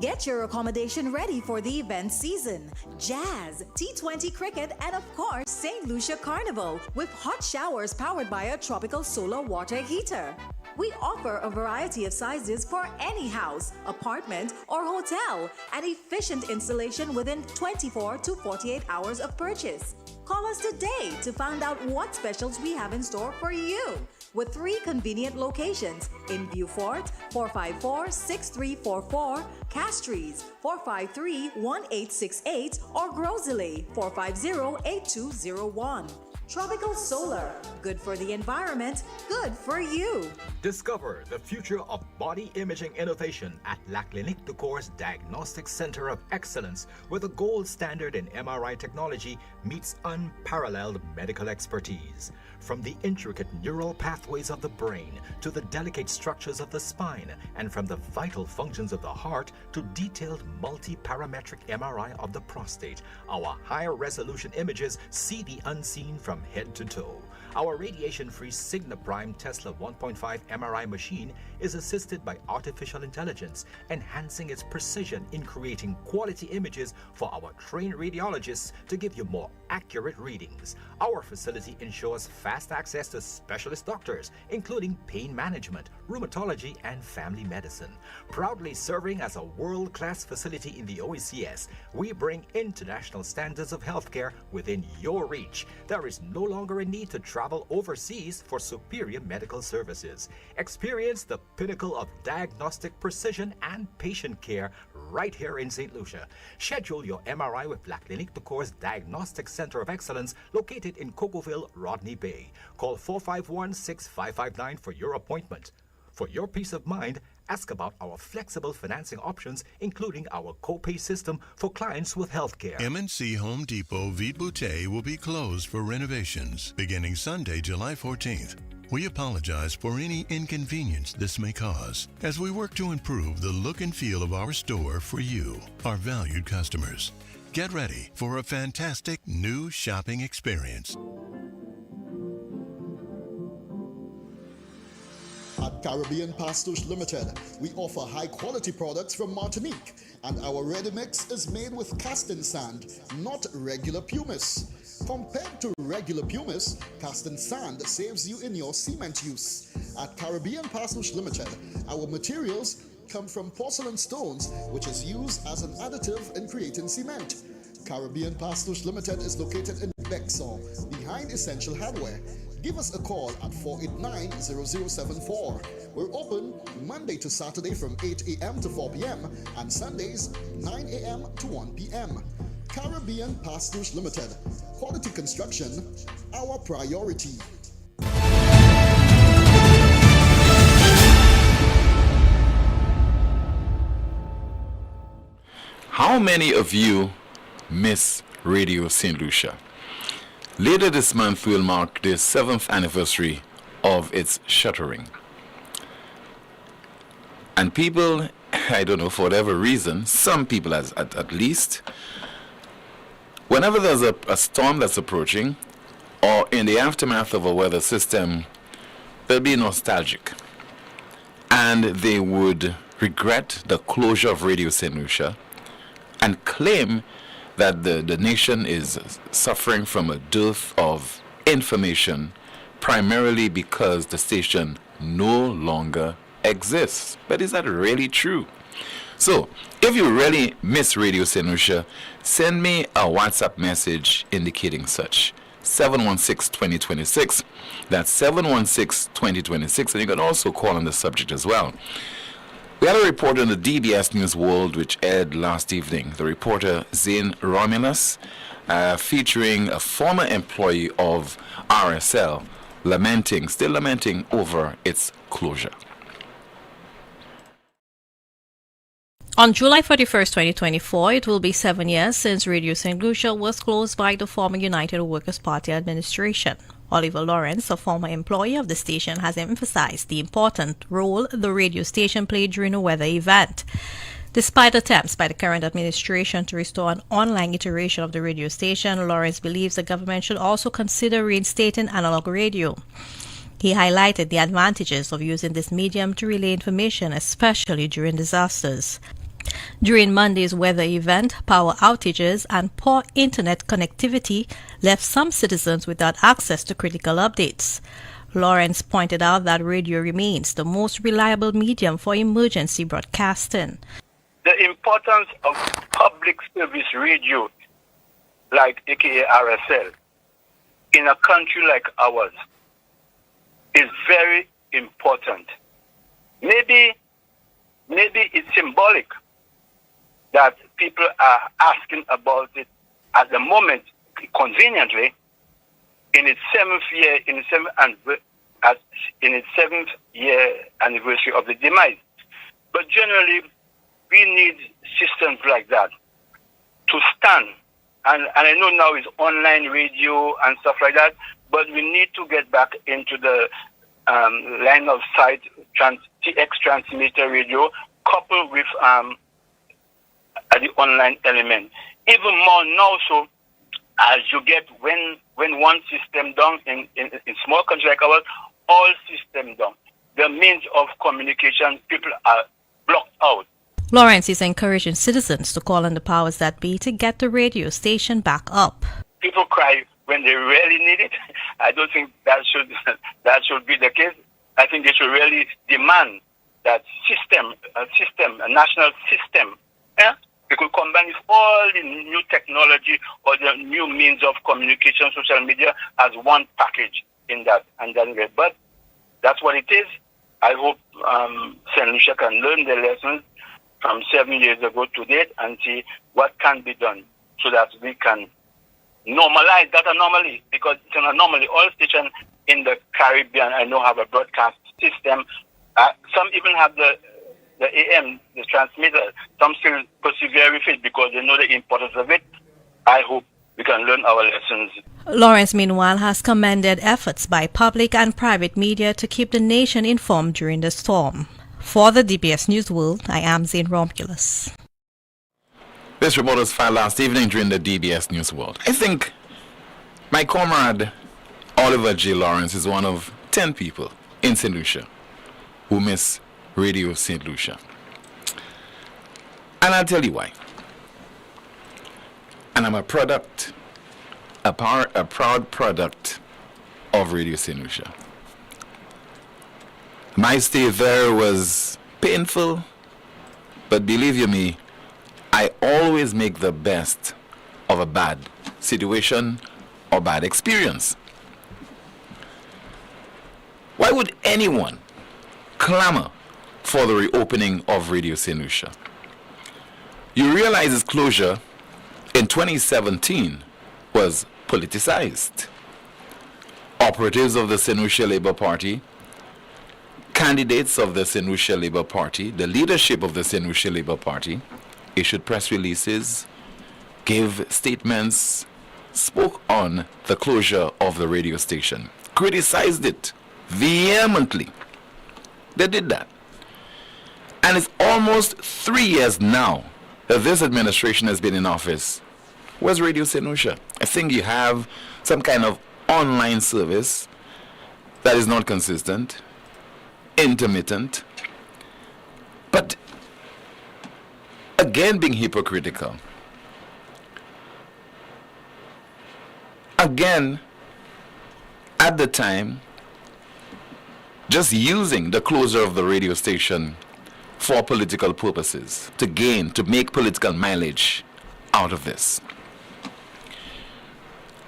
Get your accommodation ready for the event season. Jazz, T20 cricket, and of course, St. Lucia Carnival with hot showers powered by a tropical solar water heater. We offer a variety of sizes for any house, apartment, or hotel, and efficient installation within 24 to 48 hours of purchase. Call us today to find out what specials we have in store for you. With 3 convenient locations in Beaufort, 454-6344, Castries, 453-1868, or Grosley, 450-8201. Tropical Solar, good for the environment, good for you. Discover the future of body imaging innovation at La Clinique du Corps Diagnostic Center of Excellence, where the gold standard in MRI technology meets unparalleled medical expertise. From the intricate neural pathways of the brain to the delicate structures of the spine, and from the vital functions of the heart to detailed multi-parametric MRI of the prostate, our higher resolution images see the unseen from head to toe. Our radiation-free Signa Prime Tesla 1.5 MRI machine is assisted by artificial intelligence, enhancing its precision in creating quality images for our trained radiologists to give you more accurate readings. Our facility ensures fast access to specialist doctors, including pain management, rheumatology, and family medicine. Proudly serving as a world-class facility in the OECS, we bring international standards of healthcare within your reach. There is no longer a need to travel overseas for superior medical services. Experience the pinnacle of diagnostic precision and patient care right here in St. Lucia. Schedule your MRI with La Clinique du Corps Diagnostic Center of Excellence located in Cocoville, Rodney Bay. Call 451-6559 for your appointment. For your peace of mind, ask about our flexible financing options, including our co-pay system for clients with healthcare. M&C Home Depot Vide Bouteille will be closed for renovations beginning Sunday, July 14th. We apologize for any inconvenience this may cause as we work to improve the look and feel of our store for you, our valued customers. Get ready for a fantastic new shopping experience. At Caribbean Pastouche Limited, we offer high-quality products from Martinique, and our ready mix is made with casting sand, not regular pumice. Compared to regular pumice, casting sand saves you in your cement use. At Caribbean Pastouche Limited, our materials come from porcelain stones, which is used as an additive in creating cement. Caribbean Pastouche Limited is located in Bexon, behind Essential Hardware. Give us a call at 489-0074. We're open Monday to Saturday from 8 a.m. to 4 p.m. and Sundays 9 a.m. to 1 p.m. Caribbean Pastouche Limited. Quality construction, our priority. How many of you miss Radio St. Lucia? Later this month will mark the 7th anniversary of its shuttering. And people, I don't know, for whatever reason, some people at least, whenever there's a storm that's approaching, or in the aftermath of a weather system, they'll be nostalgic. And they would regret the closure of Radio St. Lucia and claim that the nation is suffering from a dearth of information, primarily because the station no longer exists. But is that really true? So, if you really miss Radio St. Lucia, send me a WhatsApp message indicating such. 716-2026. That's 716-2026. And you can also call on the subject as well. We had a report on the DBS News World which aired last evening. The reporter Zane Romulus, featuring a former employee of RSL, still lamenting over its closure. On July 31st, 2024, it will be 7 years since Radio St. Lucia was closed by the former United Workers' Party administration. Oliver Lawrence, a former employee of the station, has emphasized the important role the radio station played during a weather event. Despite attempts by the current administration to restore an online iteration of the radio station, Lawrence believes the government should also consider reinstating analog radio. He highlighted the advantages of using this medium to relay information, especially during disasters. During Monday's weather event, power outages and poor internet connectivity left some citizens without access to critical updates. Lawrence pointed out that radio remains the most reliable medium for emergency broadcasting. The importance of public service radio, like aka RSL, in a country like ours is very important. Maybe it's symbolic that people are asking about it at the moment, conveniently, in its seventh year anniversary of the demise. But generally, we need systems like that to stand. And I know now it's online radio and stuff like that, but we need to get back into the line of sight TX transmitter radio coupled with the online element. Even more now, so as you get when one system down in small countries like ours, all systems down. The means of communication, people are blocked out. Lawrence is encouraging citizens to call on the powers that be to get the radio station back up. People cry when they really need it. I don't think that should be the case. I think they should really demand that a national system. Yeah? We could combine with all the new technology or the new means of communication, social media, as one package in that. And then, but that's what it is. I hope St Lucia can learn the lessons from 7 years ago to date and see what can be done so that we can normalize that anomaly, because it's an anomaly. All stations in the Caribbean, I know, have a broadcast system. Some even have the AM, the transmitter. Some still persevere with it because they know the importance of it. I hope we can learn our lessons. Lawrence, meanwhile, has commended efforts by public and private media to keep the nation informed during the storm. For the DBS News World, I am Zane Romulus. This report was filed last evening during the DBS News World. I think my comrade Oliver J. Lawrence is one of 10 people in St. Lucia who miss Radio St. Lucia. And I'll tell you why. And I'm a proud product of Radio St. Lucia. My stay there was painful, but believe you me, I always make the best of a bad situation or bad experience. Why would anyone clamor for the reopening of Radio St. Lucia? You realize its closure in 2017 was politicized. Operatives of the St. Lucia Labour Party, candidates of the St. Lucia Labour Party, the leadership of the St. Lucia Labour Party, issued press releases, gave statements, spoke on the closure of the radio station, criticized it vehemently. They did that. And it's almost 3 years now that this administration has been in office. Where's Radio St. Lucia? I think you have some kind of online service that is not consistent, intermittent, but again being hypocritical. Again, at the time, just using the closure of the radio station for political purposes, to make political mileage out of this.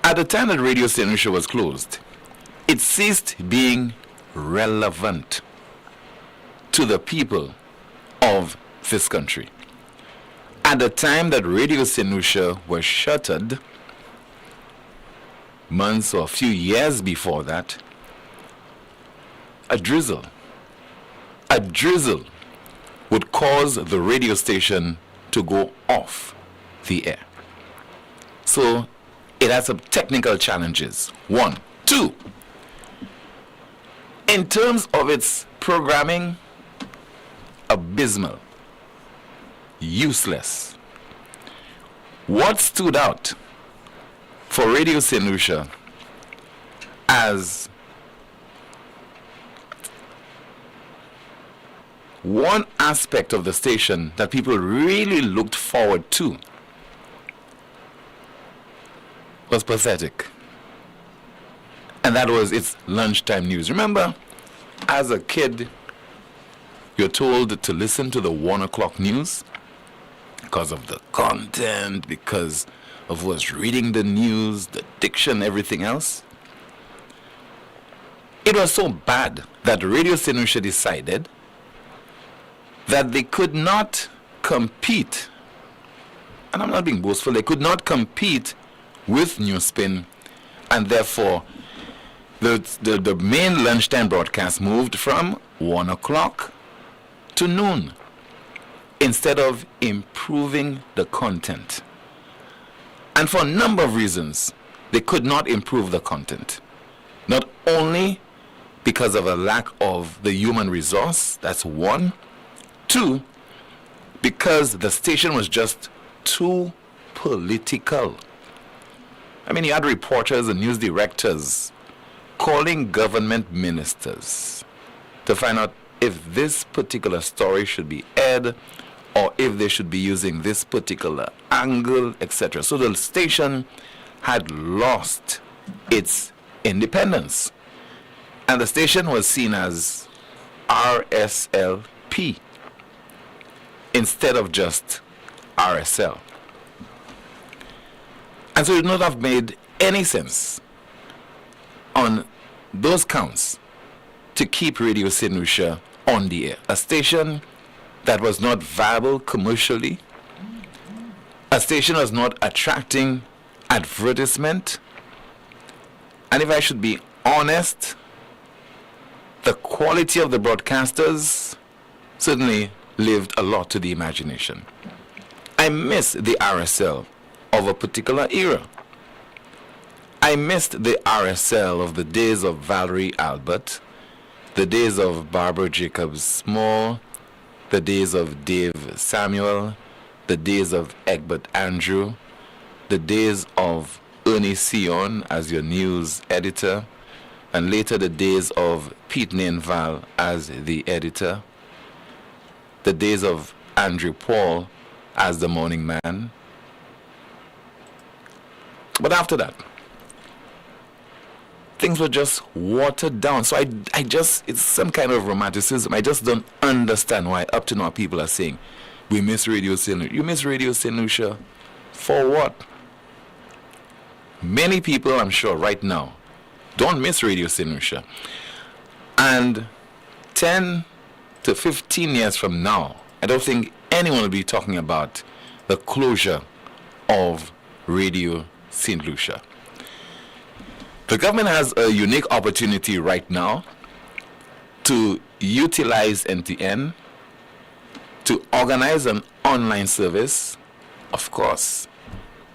At the time that Radio St. Lucia was closed, it ceased being relevant to the people of this country. At the time that Radio St. Lucia was shuttered, months or a few years before that, a drizzle would cause the radio station to go off the air. So it has some technical challenges. 1. 2. In terms of its programming, abysmal, useless. What stood out for Radio St. Lucia as one aspect of the station that people really looked forward to was pathetic. And that was its lunchtime news. Remember, as a kid, you're told to listen to the 1 o'clock news because of the content, because of who was reading the news, the diction, everything else. It was so bad that Radio St Lucia decided that they could not compete, and I'm not being boastful, they could not compete with NewsSpin, and therefore the main lunchtime broadcast moved from 1 o'clock to noon instead of improving the content. And for a number of reasons, they could not improve the content. Not only because of a lack of the human resource, that's one. Two, because the station was just too political. I mean, you had reporters and news directors calling government ministers to find out if this particular story should be aired or if they should be using this particular angle, etc. So the station had lost its independence. And the station was seen as RSLP instead of just RSL. And so it would not have made any sense on those counts to keep Radio St Lucia on the air. A station that was not viable commercially, a station was not attracting advertisement, and if I should be honest, the quality of the broadcasters certainly lived a lot to the imagination. I miss the RSL of a particular era. I missed the RSL of the days of Valerie Albert, the days of Barbara Jacobs Small, the days of Dave Samuel, the days of Egbert Andrew, the days of Ernie Sion as your news editor, and later the days of Pete Nainval as the editor, the days of Andrew Paul as the morning man. But after that, things were just watered down. So I just, it's some kind of romanticism. I just don't understand why up to now people are saying, we miss Radio St Lucia. You miss Radio St Lucia for what? Many people, I'm sure, right now, don't miss Radio St Lucia. And 10 to 15 years from now, I don't think anyone will be talking about the closure of Radio St Lucia. The government has a unique opportunity right now to utilize NTN, to organize an online service. Of course,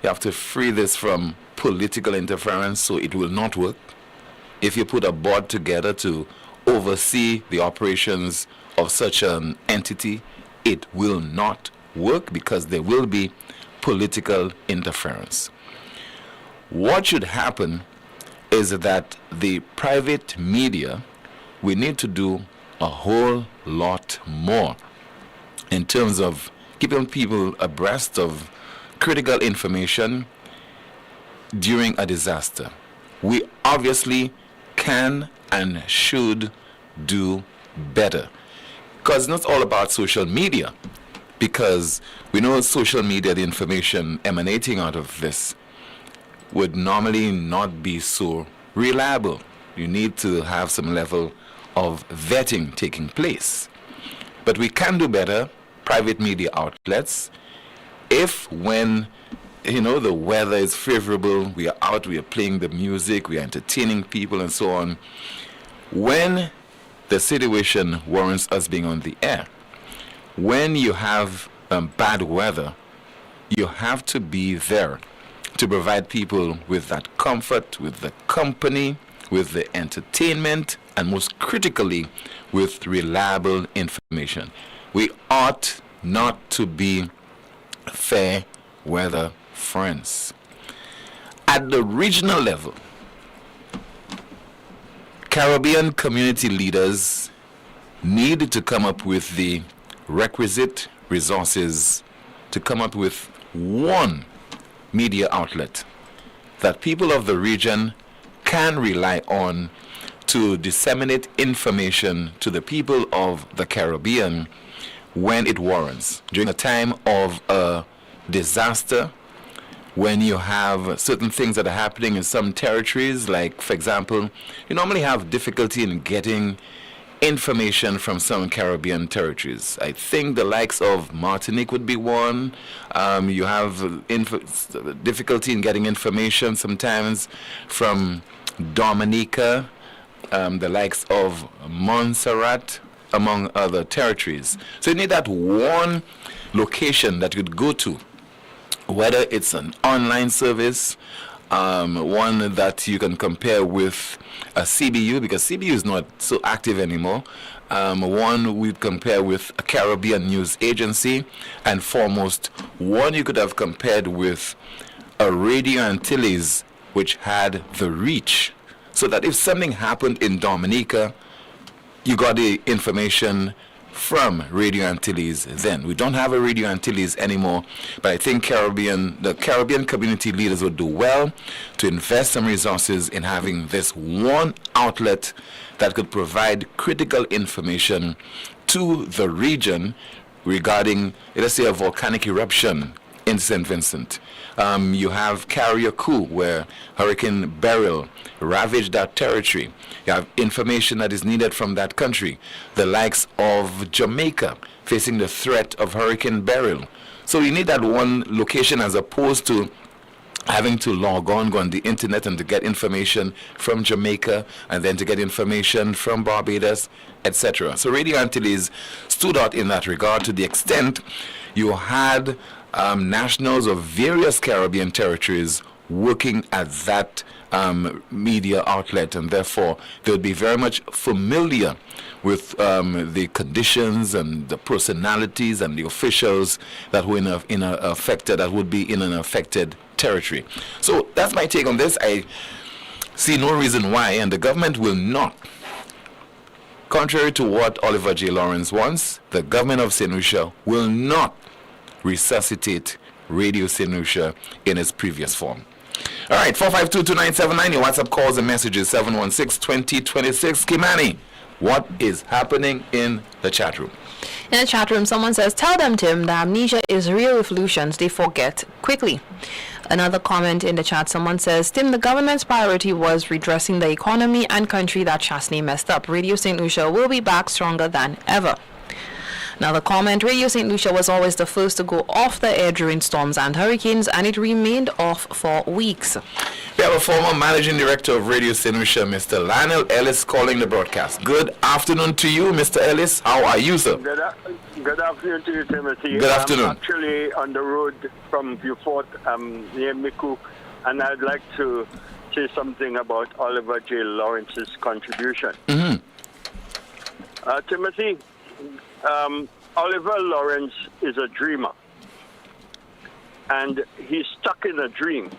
you have to free this from political interference, so it will not work. If you put a board together to oversee the operations of such an entity, it will not work because there will be political interference. What should happen is that the private media, we need to do a whole lot more in terms of keeping people abreast of critical information during a disaster. We obviously can and should do better, because it's not all about social media, because we know social media, the information emanating out of this would normally not be so reliable. You need to have some level of vetting taking place. But we can do better, private media outlets, if when the weather is favorable, we are out, we are playing the music, we are entertaining people and so on. When the situation warrants us being on the air, when you have bad weather, you have to be there to provide people with that comfort, with the company, with the entertainment, and most critically, with reliable information. We ought not to be fair weather friends. At the regional level, Caribbean community leaders need to come up with the requisite resources to come up with one media outlet that people of the region can rely on to disseminate information to the people of the Caribbean when it warrants. During a time of a disaster, when you have certain things that are happening in some territories, like, for example, you normally have difficulty in getting information from some Caribbean territories. I think the likes of Martinique would be one. You have difficulty in getting information sometimes from Dominica, the likes of Montserrat, among other territories. So you need that one location that you could go to, whether it's an online service, one that you can compare with a CBU, because CBU is not so active anymore. One we'd compare with a Caribbean news agency, and foremost, one you could have compared with a Radio Antilles, which had the reach, so that if something happened in Dominica, you got the information from Radio Antilles then. We don't have a Radio Antilles anymore, but I think the Caribbean community leaders would do well to invest some resources in having this one outlet that could provide critical information to the region regarding, let's say, a volcanic eruption in St. Vincent. You have Carriacou, where Hurricane Beryl ravaged that territory. You have information that is needed from that country. The likes of Jamaica facing the threat of Hurricane Beryl. So you need that one location as opposed to having to log on, go on the internet and to get information from Jamaica and then to get information from Barbados, etc. So Radio Antilles stood out in that regard to the extent you had nationals of various Caribbean territories working at that media outlet, and therefore they would be very much familiar with the conditions and the personalities and the officials that were that would be in an affected territory. So that's my take on this. I see no reason why, and the government will not. Contrary to what Oliver J. Lawrence wants, the government of St. Lucia will not resuscitate Radio St. Lucia in its previous form. All right, 452-2979, your WhatsApp calls and messages, 716-2026. Kimani, what is happening in the chat room? In the chat room, someone says, tell them, Tim, that amnesia is real with Lucians. They forget quickly. Another comment in the chat, someone says, Tim, the government's priority was redressing the economy and country that Chastney messed up. Radio St. Lucia will be back stronger than ever. Another comment, Radio St. Lucia was always the first to go off the air during storms and hurricanes, and it remained off for weeks. We have a former managing director of Radio St. Lucia, Mr. Lionel Ellis, calling the broadcast. Good afternoon to you, Mr. Ellis. How are you, sir? Good afternoon to you, Timothy. Good afternoon. I'm actually on the road from Beaufort near Miku, and I'd like to say something about Oliver J. Lawrence's contribution. Timothy, Oliver Lawrence is a dreamer, and he's stuck in a dream.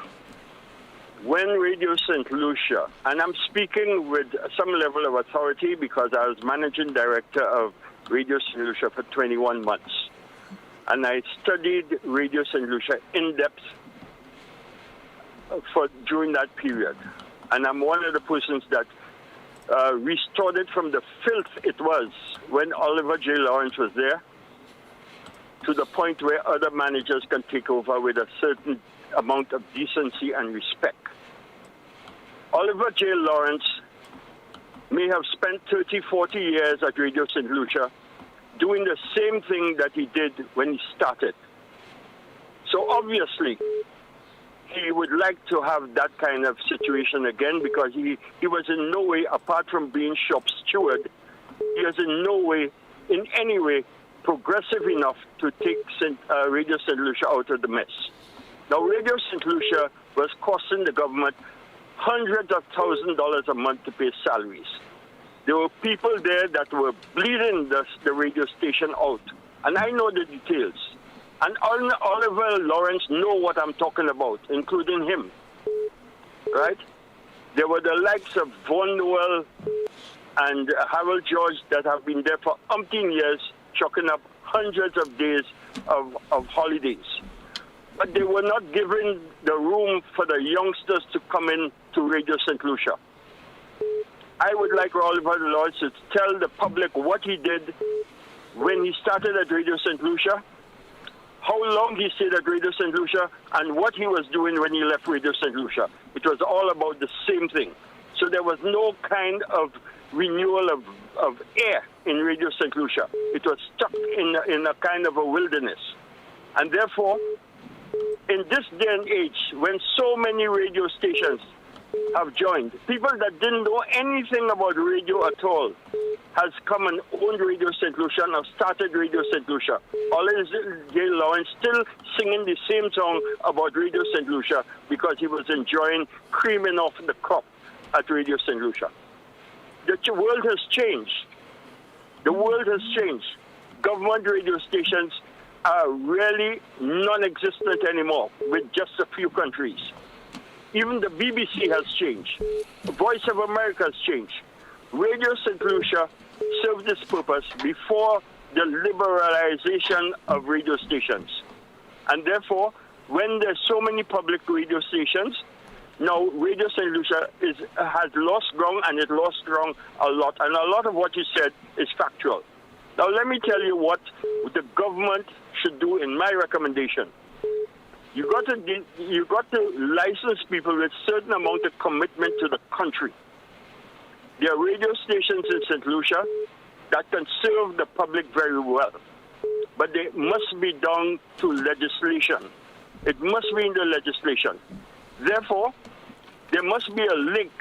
When Radio St. Lucia, and I'm speaking with some level of authority because I was managing director of Radio St. Lucia for 21 months, and I studied Radio St. Lucia in depth during that period, and I'm one of the persons that restored it from the filth it was when Oliver J. Lawrence was there to the point where other managers can take over with a certain amount of decency and respect. Oliver J. Lawrence may have spent 30, 40 years at Radio St. Lucia doing the same thing that he did when he started. So obviously, he would like to have that kind of situation again because he was in no way, apart from being shop steward, he was in no way, in any way, progressive enough to take Radio St. Lucia out of the mess. Now, Radio St. Lucia was costing the government hundreds of thousands of dollars a month to pay salaries. There were people there that were bleeding the radio station out, and I know the details. And Oliver Lawrence know what I'm talking about, including him, right? There were the likes of Von Noel, and Harold George that have been there for umpteen years, chucking up hundreds of days of holidays. But they were not given the room for the youngsters to come in to Radio St. Lucia. I would like Oliver Lawrence to tell the public what he did when he started at Radio St. Lucia, how long he stayed at Radio St. Lucia, and what he was doing when he left Radio St. Lucia. It was all about the same thing. So there was no kind of renewal of air in Radio St. Lucia. It was stuck in a kind of a wilderness. And therefore, in this day and age, when so many radio stations have joined, people that didn't know anything about radio at all has come and owned Radio St. Lucia and have started Radio St. Lucia. Oliver J. Lawrence still singing the same song about Radio St. Lucia because he was enjoying creaming off the crop at Radio St. Lucia. The world has changed. The world has changed. Government radio stations are really non-existent anymore with just a few countries. Even the BBC has changed. Voice of America has changed. Radio St. Lucia served this purpose before the liberalization of radio stations. And therefore, when there's so many public radio stations, now Radio St. Lucia has lost ground, and it lost ground a lot. And a lot of what you said is factual. Now let me tell you what the government should do in my recommendation. You got to license people with certain amount of commitment to the country. There are radio stations in St. Lucia that can serve the public very well, but they must be down to legislation. It must be in the legislation. Therefore, there must be a link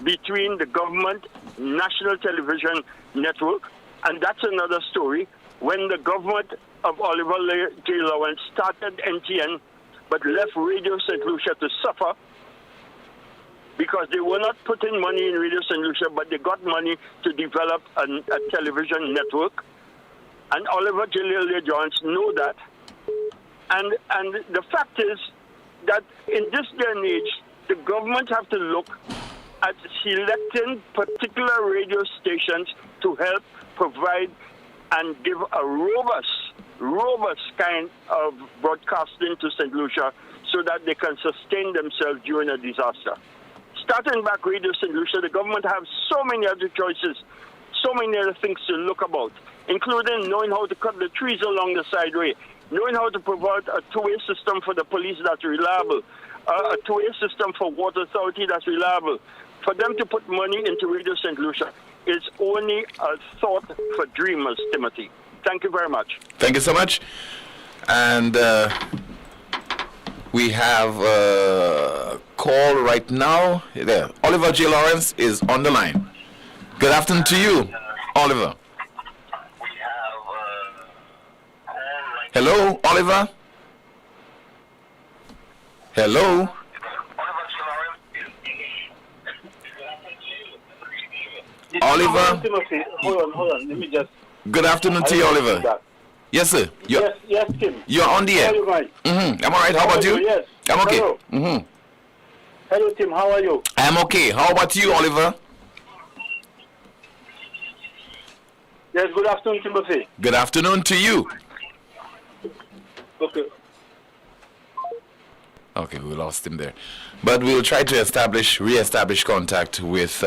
between the government, National Television Network, and that's another story. When the government of Oliver J. Lawrence started NTN, but left Radio St. Lucia to suffer because they were not putting money in Radio St. Lucia, but they got money to develop a television network. And Oliver J. Lawrence know that. And the fact is that in this day and age, the government have to look at selecting particular radio stations to help provide and give a robust kind of broadcasting to St. Lucia so that they can sustain themselves during a disaster. Starting back Radio St. Lucia, the government has so many other choices, so many other things to look about, including knowing how to cut the trees along the sideway, knowing how to provide a two-way system for the police that's reliable, a two-way system for water authority that's reliable. For them to put money into Radio St. Lucia is only a thought for dreamers, Timothy. Thank you very much. Thank you so much. And we have a call right now. There. Oliver J. Lawrence is on the line. Good afternoon to you, Oliver. Hello, Oliver? Hello? Oliver? Hold on. Let me just... Good afternoon to you, Oliver. Yes, sir. Yes, Kim. You're on the air. How are you, Mike? I'm all right. How about you? Yes. I'm okay. Hello. Hello, Tim. How are you? I'm okay. How about you, Oliver? Yes, good afternoon, Timothy. Good afternoon to you. Okay. Okay, we lost him there. But we'll try to re-establish contact with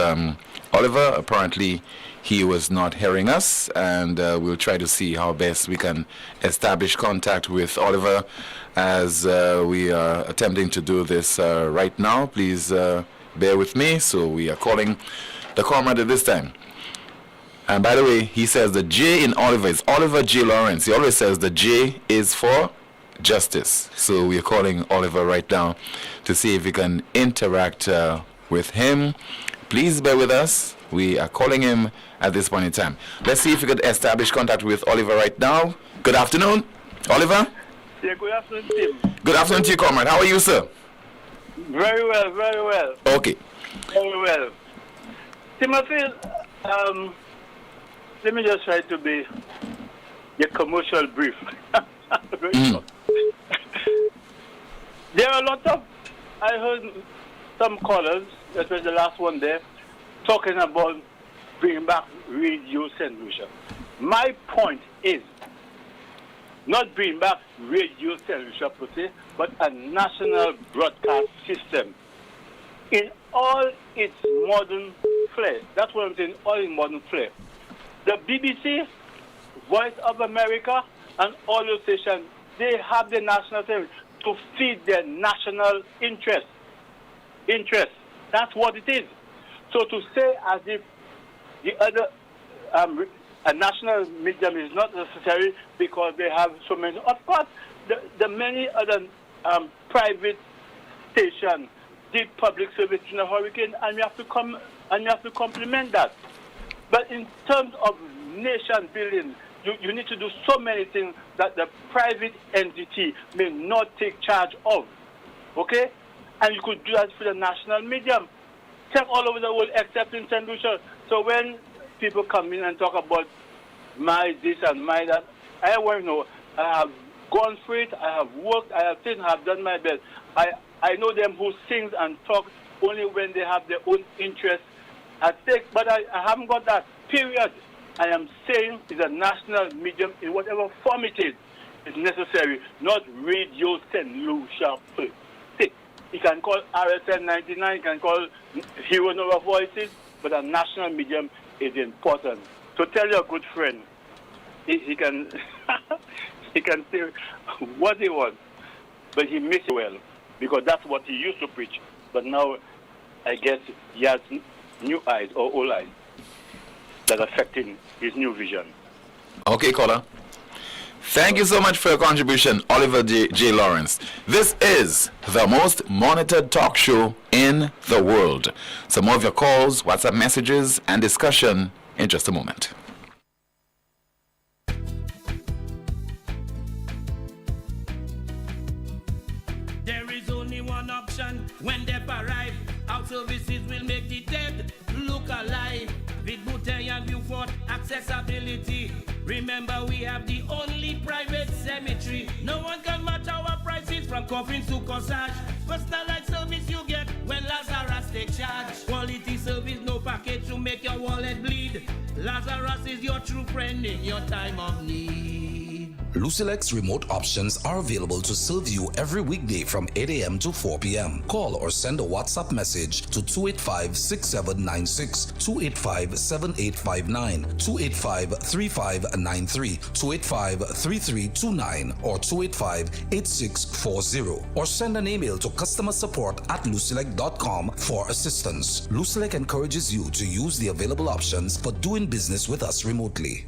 Oliver. Apparently, he was not hearing us, and we'll try to see how best we can establish contact with Oliver as we are attempting to do this right now. Please bear with me. So we are calling the comrade at this time. And by the way, he says the J in Oliver is Oliver J. Lawrence. He always says the J is for justice. So we are calling Oliver right now to see if we can interact with him. Please bear with us. We are calling him at this point in time. Let's see if we could establish contact with Oliver right now. Good afternoon, Oliver. Yeah, good afternoon, Tim. Good afternoon to you, comrade. How are you, sir? Very well, very well. Okay. Very well. Timothy, let me just try to be a commercial brief. Very short. There are a lot of, I heard some callers, that was the last one there, talking about bring back Radio St Lucia. My point is not bring back Radio St Lucia per se, but a national broadcast system in all its modern flair. That's what I'm saying, all in modern flair. The BBC, Voice of America, and all those stations, they have the national service to feed their national interest. That's what it is. So to say as if the other a national medium is not necessary because they have so many. Of course, the many other private stations did public service in a hurricane, and you have to complement that. But in terms of nation building, you need to do so many things that the private entity may not take charge of. Okay? And you could do that for the national medium. Check all over the world except in St. Lucia. So when people come in and talk about my this and my that, I want to know, I have gone through it, I have worked, I have seen, I have done my best. I know them who sing and talk only when they have their own interests at stake, but I haven't got that, period. I am saying it's a national medium in whatever form it is necessary, not Radio St. Lucia per se. You can call RSN 99, you can call Hero Nova Voices, but a national medium is important. So tell your good friend, he can he can say what he wants, but he makes it well, because that's what he used to preach. But now, I guess he has new eyes or old eyes that are affecting his new vision. Okay, caller. Thank you so much for your contribution, Oliver J. Lawrence. This is the most monitored talk show in the world. Some more of your calls, WhatsApp messages, and discussion in just a moment. There is only one option when they arrive. Our services will make the dead look alive. With Bouteille and Beaufort accessibility. Remember, we have the only private cemetery. No one can match our prices from coffins to corsage. Personalized service you get when Lazarus take charge. Quality service, no package to make your wallet bleed. Lazarus is your true friend in your time of need. Lucilex remote options are available to serve you every weekday from 8 a.m. to 4 p.m. Call or send a WhatsApp message to 285-6796, 285-7859, 285-3593, 285-3329, or 285-8640, or send an email to customersupport@lucilec.com for assistance. Lucilec encourages you to use the available options for doing business with us remotely.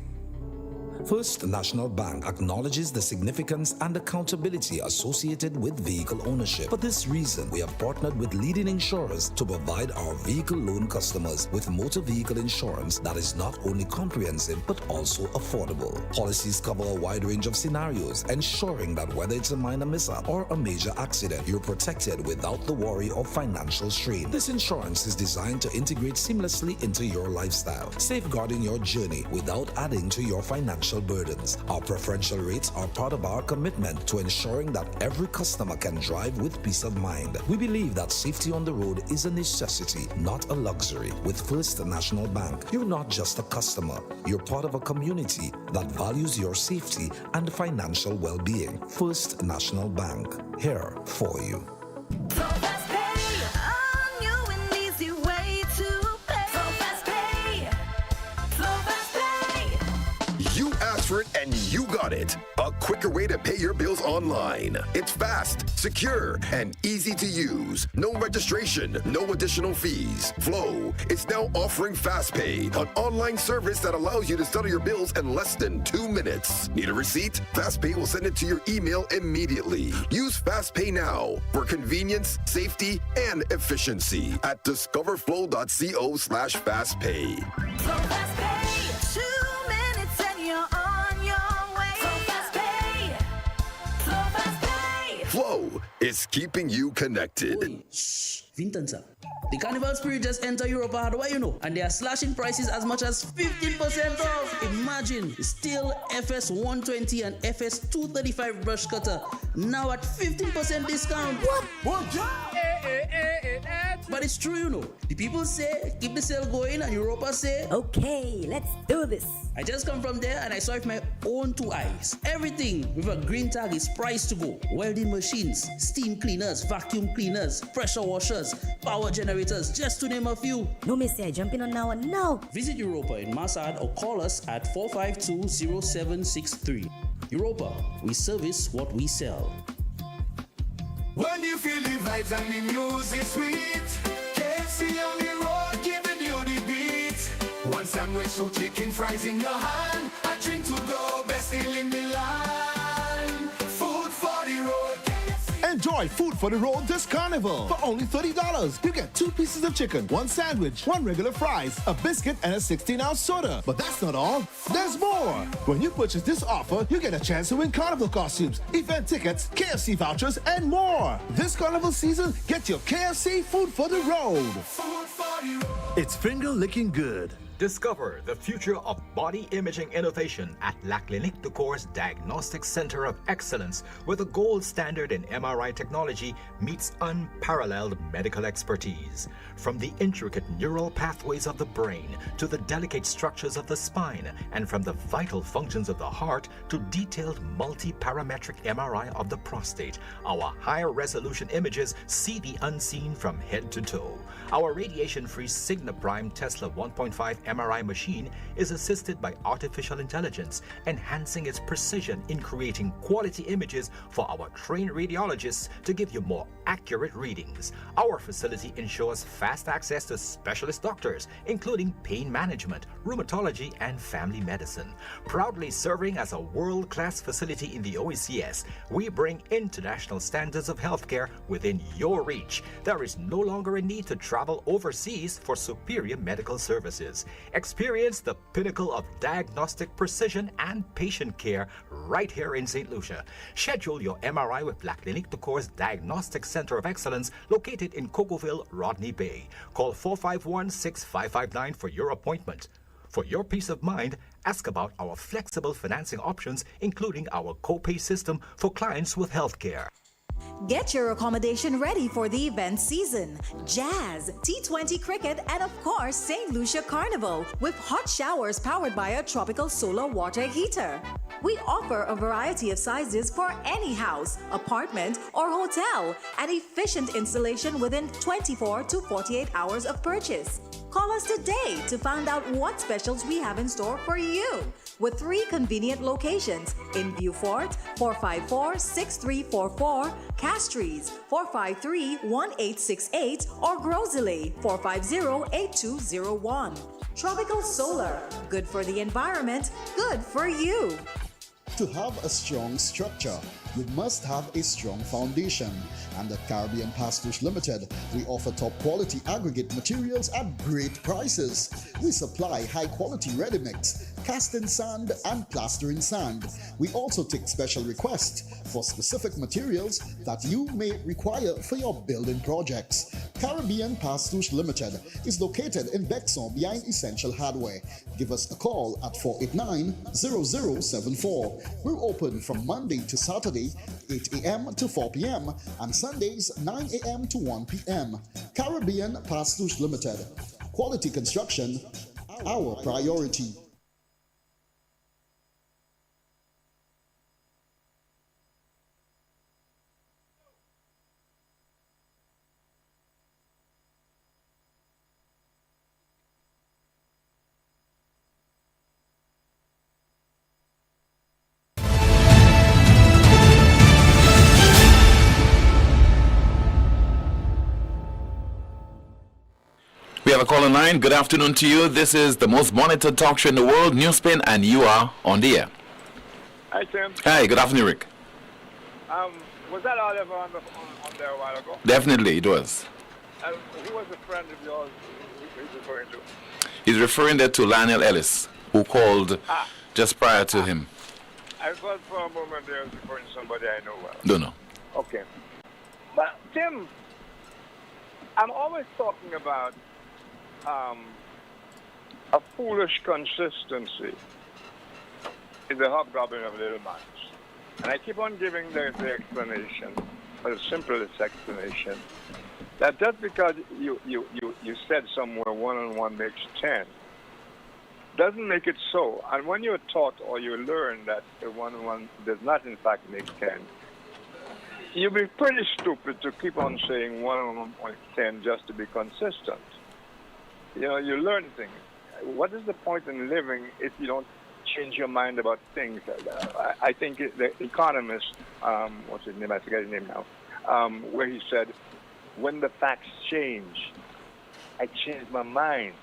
First National Bank acknowledges the significance and accountability associated with vehicle ownership. For this reason, we have partnered with leading insurers to provide our vehicle loan customers with motor vehicle insurance that is not only comprehensive but also affordable. Policies cover a wide range of scenarios, ensuring that whether it's a minor mishap or a major accident, you're protected without the worry of financial strain. This insurance is designed to integrate seamlessly into your lifestyle, safeguarding your journey without adding to your financial burdens. Our preferential rates are part of our commitment to ensuring that every customer can drive with peace of mind. We believe that safety on the road is a necessity, not a luxury. With First National Bank, you're not just a customer, you're part of a community that values your safety and financial well-being. First National Bank, here for you. And you got it. A quicker way to pay your bills online. It's fast, secure, and easy to use. No registration, no additional fees. Flow is now offering FastPay, an online service that allows you to settle your bills in less than 2 minutes. Need a receipt? FastPay will send it to your email immediately. Use FastPay now for convenience, safety, and efficiency at discoverflow.co/fastpay. So FastPay, 2 minutes and you're on your way. So FastPay, so FastPay. Flow is keeping you connected. Vintanza. The carnival spirit just enter Europe hardware, you know, and they are slashing prices as much as 15% off. Imagine, still FS 120 and FS 235 brush cutter now at 15% discount. What? Hey, But it's true, you know. The people say, keep the sale going, and Europa say, okay, let's do this. I just come from there and I saw it with my own two eyes. Everything with a green tag is priced to go. Welding machines, steam cleaners, vacuum cleaners, pressure washers, power generators, just to name a few. No miss, I jump in on now and now. Visit Europa in Massad or call us at 452-0763. Europa, we service what we sell. When you feel the vibes and the music sweet, KFC on the road giving you the beat. One sandwich, two chicken fries in your hand. A drink to go, best deal in the line. Food for the road. Enjoy Food for the Road this carnival. For only $30, you get 2 pieces of chicken, 1 sandwich, 1 regular fries, a biscuit, and a 16-ounce soda. But that's not all. There's more. When you purchase this offer, you get a chance to win carnival costumes, event tickets, KFC vouchers, and more. This carnival season, get your KFC Food for the Road. Food for the road. It's finger licking good. Discover the future of body imaging innovation at La Clinique de Corps Diagnostic Center of Excellence, where the gold standard in MRI technology meets unparalleled medical expertise. From the intricate neural pathways of the brain to the delicate structures of the spine, and from the vital functions of the heart to detailed multi-parametric MRI of the prostate, our higher resolution images see the unseen from head to toe. Our radiation-free Signa Prime Tesla 1.5 MRI machine is assisted by artificial intelligence, enhancing its precision in creating quality images for our trained radiologists to give you more accurate readings. Our facility ensures fast access to specialist doctors, including pain management, rheumatology, and family medicine. Proudly serving as a world-class facility in the OECS, we bring international standards of healthcare within your reach. There is no longer a need to travel overseas for superior medical services. Experience the pinnacle of diagnostic precision and patient care right here in St. Lucia. Schedule your MRI with La Clinique de Corps Diagnostic Center of Excellence, located in Cocoville, Rodney Bay. Call 451-6559 for your appointment. For your peace of mind, ask about our flexible financing options, including our copay system for clients with health care. Get your accommodation ready for the event season. Jazz, T20 cricket, and of course, St. Lucia Carnival with hot showers powered by a tropical solar water heater. We offer a variety of sizes for any house, apartment, or hotel, and efficient installation within 24 to 48 hours of purchase. Call us today to find out what specials we have in store for you. With 3 convenient locations in Beaufort, 454-6344, Castries, 453-1868, or Grosley, 450-8201. Tropical Solar, good for the environment, good for you. To have a strong structure, you must have a strong foundation. And at Caribbean Pastouche Limited, we offer top quality aggregate materials at great prices. We supply high quality ready mix, casting sand, and plastering sand. We also take special requests for specific materials that you may require for your building projects. Caribbean Pastouche Limited is located in Bexon behind Essential Hardware. Give us a call at 489-0074. We're open from Monday to Saturday, 8 a.m. to 4 p.m. and Sundays, 9 a.m. to 1 p.m. Caribbean Pastouche Limited. Quality construction, our priority. We have a call line. Good afternoon to you. This is the most monitored talk show in the world, NewsSpin, and you are on the air. Hi, Tim. Hi, good afternoon, Rick. Was that Oliver on there a while ago? Definitely, it was. Who was a friend of yours he's referring to? He's referring there to Lionel Ellis, who called just prior to him. I thought for a moment there was referring to somebody I know well. Don't know. Okay. But, Tim, I'm always talking about a foolish consistency in the hobgoblin of little minds. And I keep on giving the explanation for the simplest explanation, that just because you said somewhere 1 and 1 makes 10, doesn't make it so. And when you're taught or you learn that the 1 and 1 does not in fact make 10, you'll be pretty stupid to keep on saying 1 and 1 makes 10 just to be consistent. You know, you learn things. What is the point in living if you don't change your mind about things? I think the economist, what's his name? I forget his name now, where he said, when the facts change, I change my mind.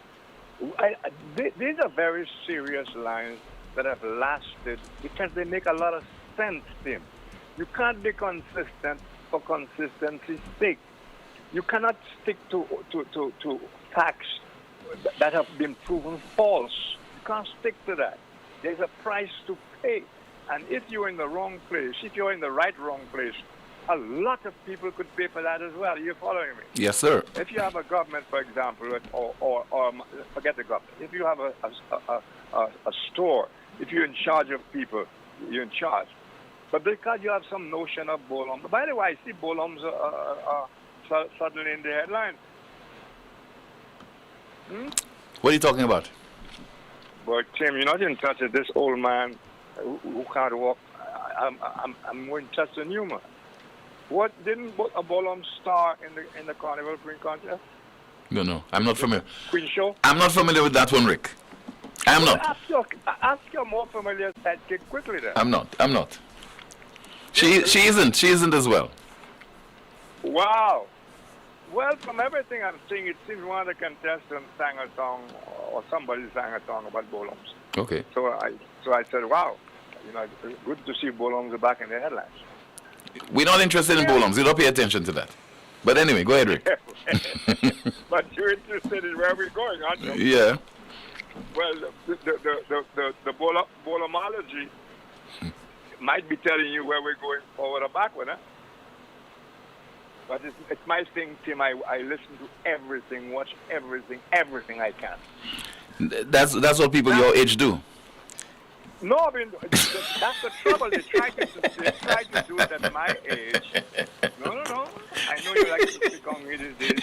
These are very serious lines that have lasted because they make a lot of sense, Tim. You can't be consistent for consistency's sake. You cannot stick to facts that have been proven false. You can't stick to that. There's a price to pay. And if you're in the wrong place, if you're in the wrong place, a lot of people could pay for that as well. You're following me? Yes, sir. If you have a government, for example, or forget the government. If you have a store, if you're in charge of people, you're in charge. But because you have some notion of Poleon, by the way, I see Poleons suddenly in the headlines. What are you talking about? But Tim, you're not in touch with this old man who can't walk. I'm more in touch than you, man. What didn't a Poleon star in the Carnival Queen contest? No, I'm not familiar. Queen show? I'm not familiar with that one, Rick. I'm not. Ask your more familiar sidekick quickly then. I'm not. She isn't as well. Wow. Well, from everything I'm seeing, it seems one of the contestants sang a song, or somebody sang a song about Poleons. Okay. So I said, wow, you know, it's good to see Poleons back in the headlines. We're not interested in Poleons. You don't pay attention to that. But anyway, go ahead, Rick. But you're interested in where we're going, aren't you? Yeah. Well, the Polemology might be telling you where we're going forward or backward, huh? But it's my thing, Tim. I listen to everything, watch everything I can. That's what people your age do. No, I mean, that's the trouble. They try to do it at my age. No. I know you like to pick on me these days.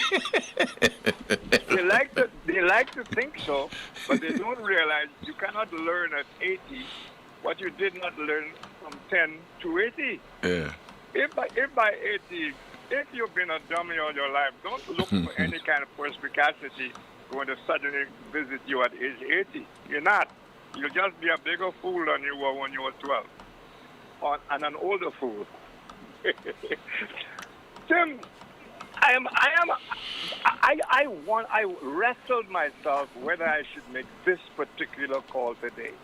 They like to think so, but they don't realize you cannot learn at 80 what you did not learn from 10 to 80. Yeah. If by 80, if you've been a dummy all your life, don't look for any kind of perspicacity going to suddenly visit you at age 80. You're not. You'll just be a bigger fool than you were when you were 12, and an older fool. Tim, I wrestled myself whether I should make this particular call today.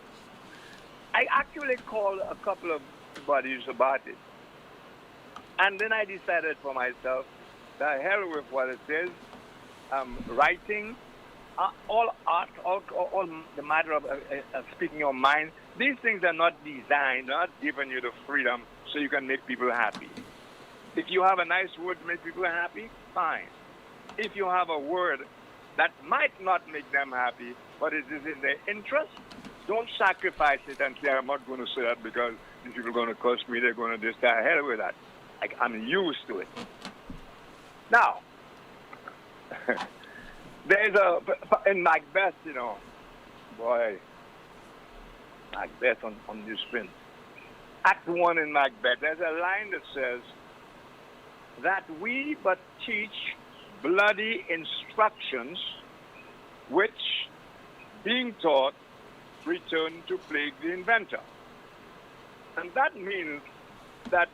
I actually called a couple of buddies about it, and then I decided for myself, the hell with what it is. Writing. All art, all the matter of speaking your mind, these things are not designed, not giving you the freedom so you can make people happy. If you have a nice word to make people happy, fine. If you have a word that might not make them happy, but it is in their interest, don't sacrifice it and say, I'm not going to say that because these people are going to curse me, they're going to just die. Hell with that. I'm used to it. Now, there's in Macbeth, you know, boy, Macbeth on NewsSpin. Act 1 in Macbeth, there's a line that says that we but teach bloody instructions which, being taught, return to plague the inventor. And that means that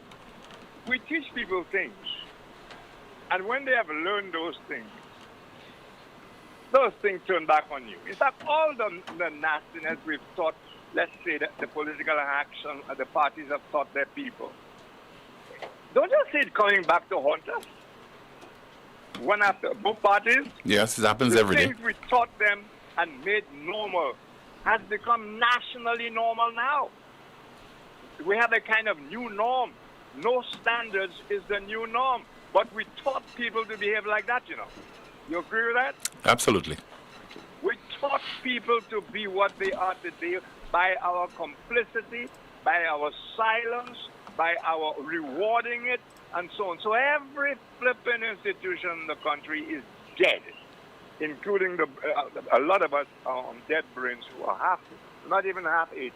we teach people things, and when they have learned those things turn back on you. In fact, all the nastiness we've taught, let's say that the political action the parties have taught their people, don't you see it coming back to haunt us? One after both parties? Yes, it happens every day. The things we taught them and made normal has become nationally normal now. We have a kind of new norm. No standards is the new norm. But we taught people to behave like that, you know. You agree with that? Absolutely. We taught people to be what they are today by our complicity, by our silence, by our rewarding it, and so on. So every flipping institution in the country is dead, including a lot of us dead brains who are not even half 80.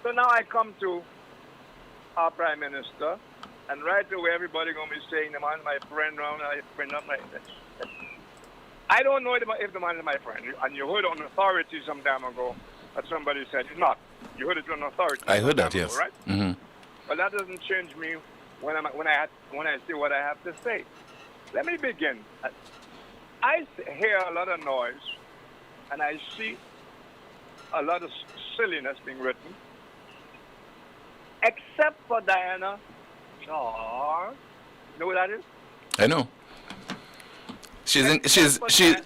So now I come to our Prime Minister, and right away everybody going to be saying, the man is my friend, my friend, not my friend. I don't know if the man is my friend. And you heard on authority some time ago that somebody said he's not. You heard it on authority. I heard that, ago, yes. Right? Mm-hmm. But that doesn't change me when I say what I have to say. Let me begin. I hear a lot of noise, and I see a lot of silliness being written, except for Diana Charles. You know what that is? I know. She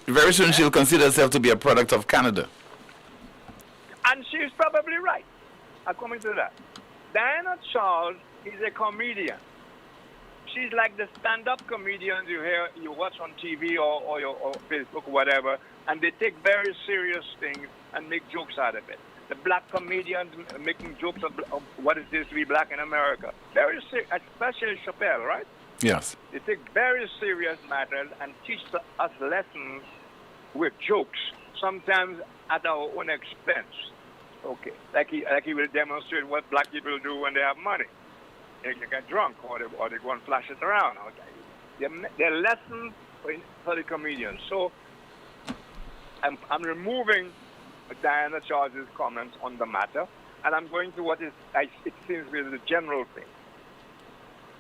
very soon she'll consider herself to be a product of Canada. And she's probably right, according to that. Diana Charles is a comedian. She's like the stand-up comedians you watch on TV or Facebook or whatever, and they take very serious things and make jokes out of it. The black comedians making jokes of what it is to be black in America. Very serious, especially Chappelle, right? Yes. They take very serious matters and teach us lessons with jokes, sometimes at our own expense. Okay, like he will demonstrate what black people do when they have money. They get drunk or they go and flash it around. Okay. They're lessons for the comedians. So I'm removing Diana Charles' comments on the matter, and I'm going to what it seems to be the general thing.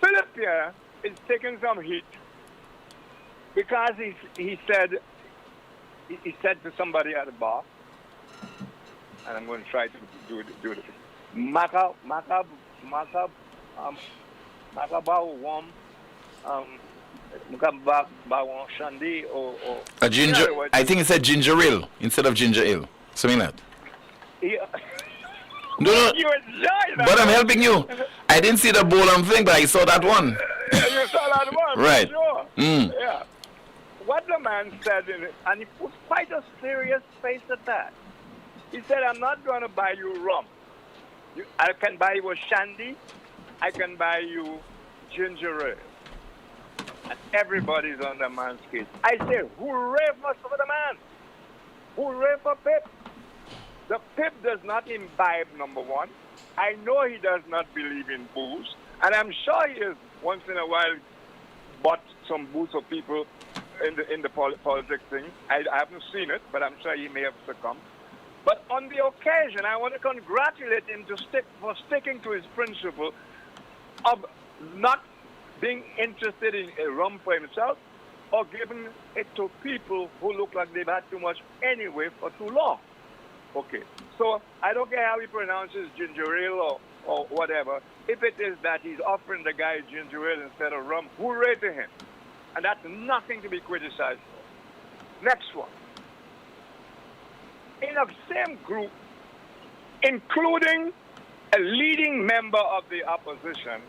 Philip Pierre is taking some heat because he said to somebody at the bar, and I'm going to try to do it. A ginger. I think it said ginger ale instead of ginger ale. Something like that. Yeah. No. You enjoy that. But I'm helping you. I didn't see the Poleon thing, but I saw that one. You saw that one, right? Sure. Mm. Yeah. What the man said in it, and he put quite a serious face at that. He said, "I'm not going to buy you rum. I can buy you a shandy. I can buy you ginger ale." And everybody's on the man's case. I say, hooray for the man. Hooray for Pip. The Pip does not imbibe, number one. I know he does not believe in booze. And I'm sure he has once in a while bought some booze for people in the politics thing. I haven't seen it, but I'm sure he may have succumbed. But on the occasion, I want to congratulate him for sticking to his principle of not being interested in a rum for himself or giving it to people who look like they've had too much anyway for too long. Okay, so I don't care how he pronounces ginger ale or whatever. If it is that he's offering the guy ginger ale instead of rum, hooray to him. And that's nothing to be criticized for. Next one. In the same group, including a leading member of the opposition,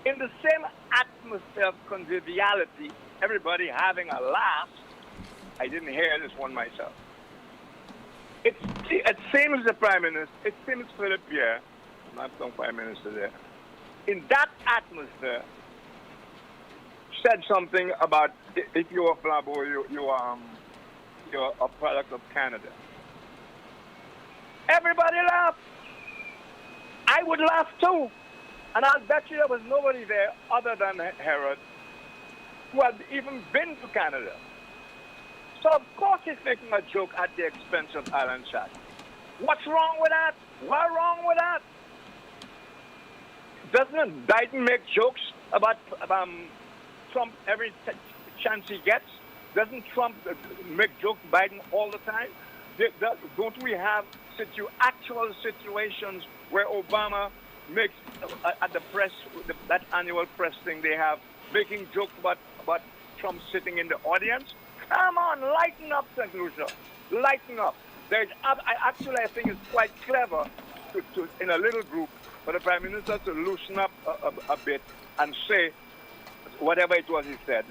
in the same atmosphere of conviviality, everybody having a laugh, I didn't hear this one myself. It seems the Prime Minister, it seems Philip Pierre, not some Prime Minister there, in that atmosphere, said something about if you're a Flabo, you're a product of Canada. Everybody laughed. I would laugh too. And I'll bet you there was nobody there other than Herod who had even been to Canada. So of course he's making a joke at the expense of Alan Chat. What's wrong with that? What's wrong with that? Doesn't Biden make jokes about Trump every chance he gets? Doesn't Trump make jokes Biden all the time? Don't we have actual situations where Obama makes at the press, that annual press thing they have, making jokes about Trump sitting in the audience? Come on, lighten up, St Lucia. Lighten up. I think it's quite clever to in a little group for the Prime Minister to loosen up a bit and say whatever it was he said.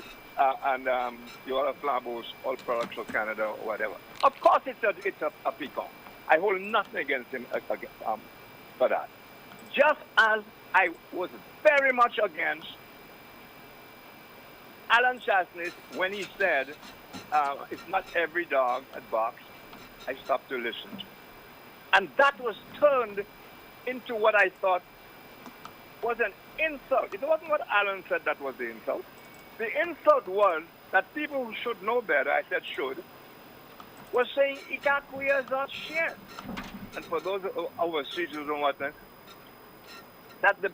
You are Flabos, all products of Canada or whatever. Of course it's a peacock. I hold nothing against him for that. Just as I was very much against Alan Chasney when he said, it's not every dog that barks. I stopped to listen. And that was turned into what I thought was an insult. It wasn't what Alan said that was the insult. The insult was that people who should know better, I said should, was saying, Ikakuya is not shit. And for those overseas who don't want that, the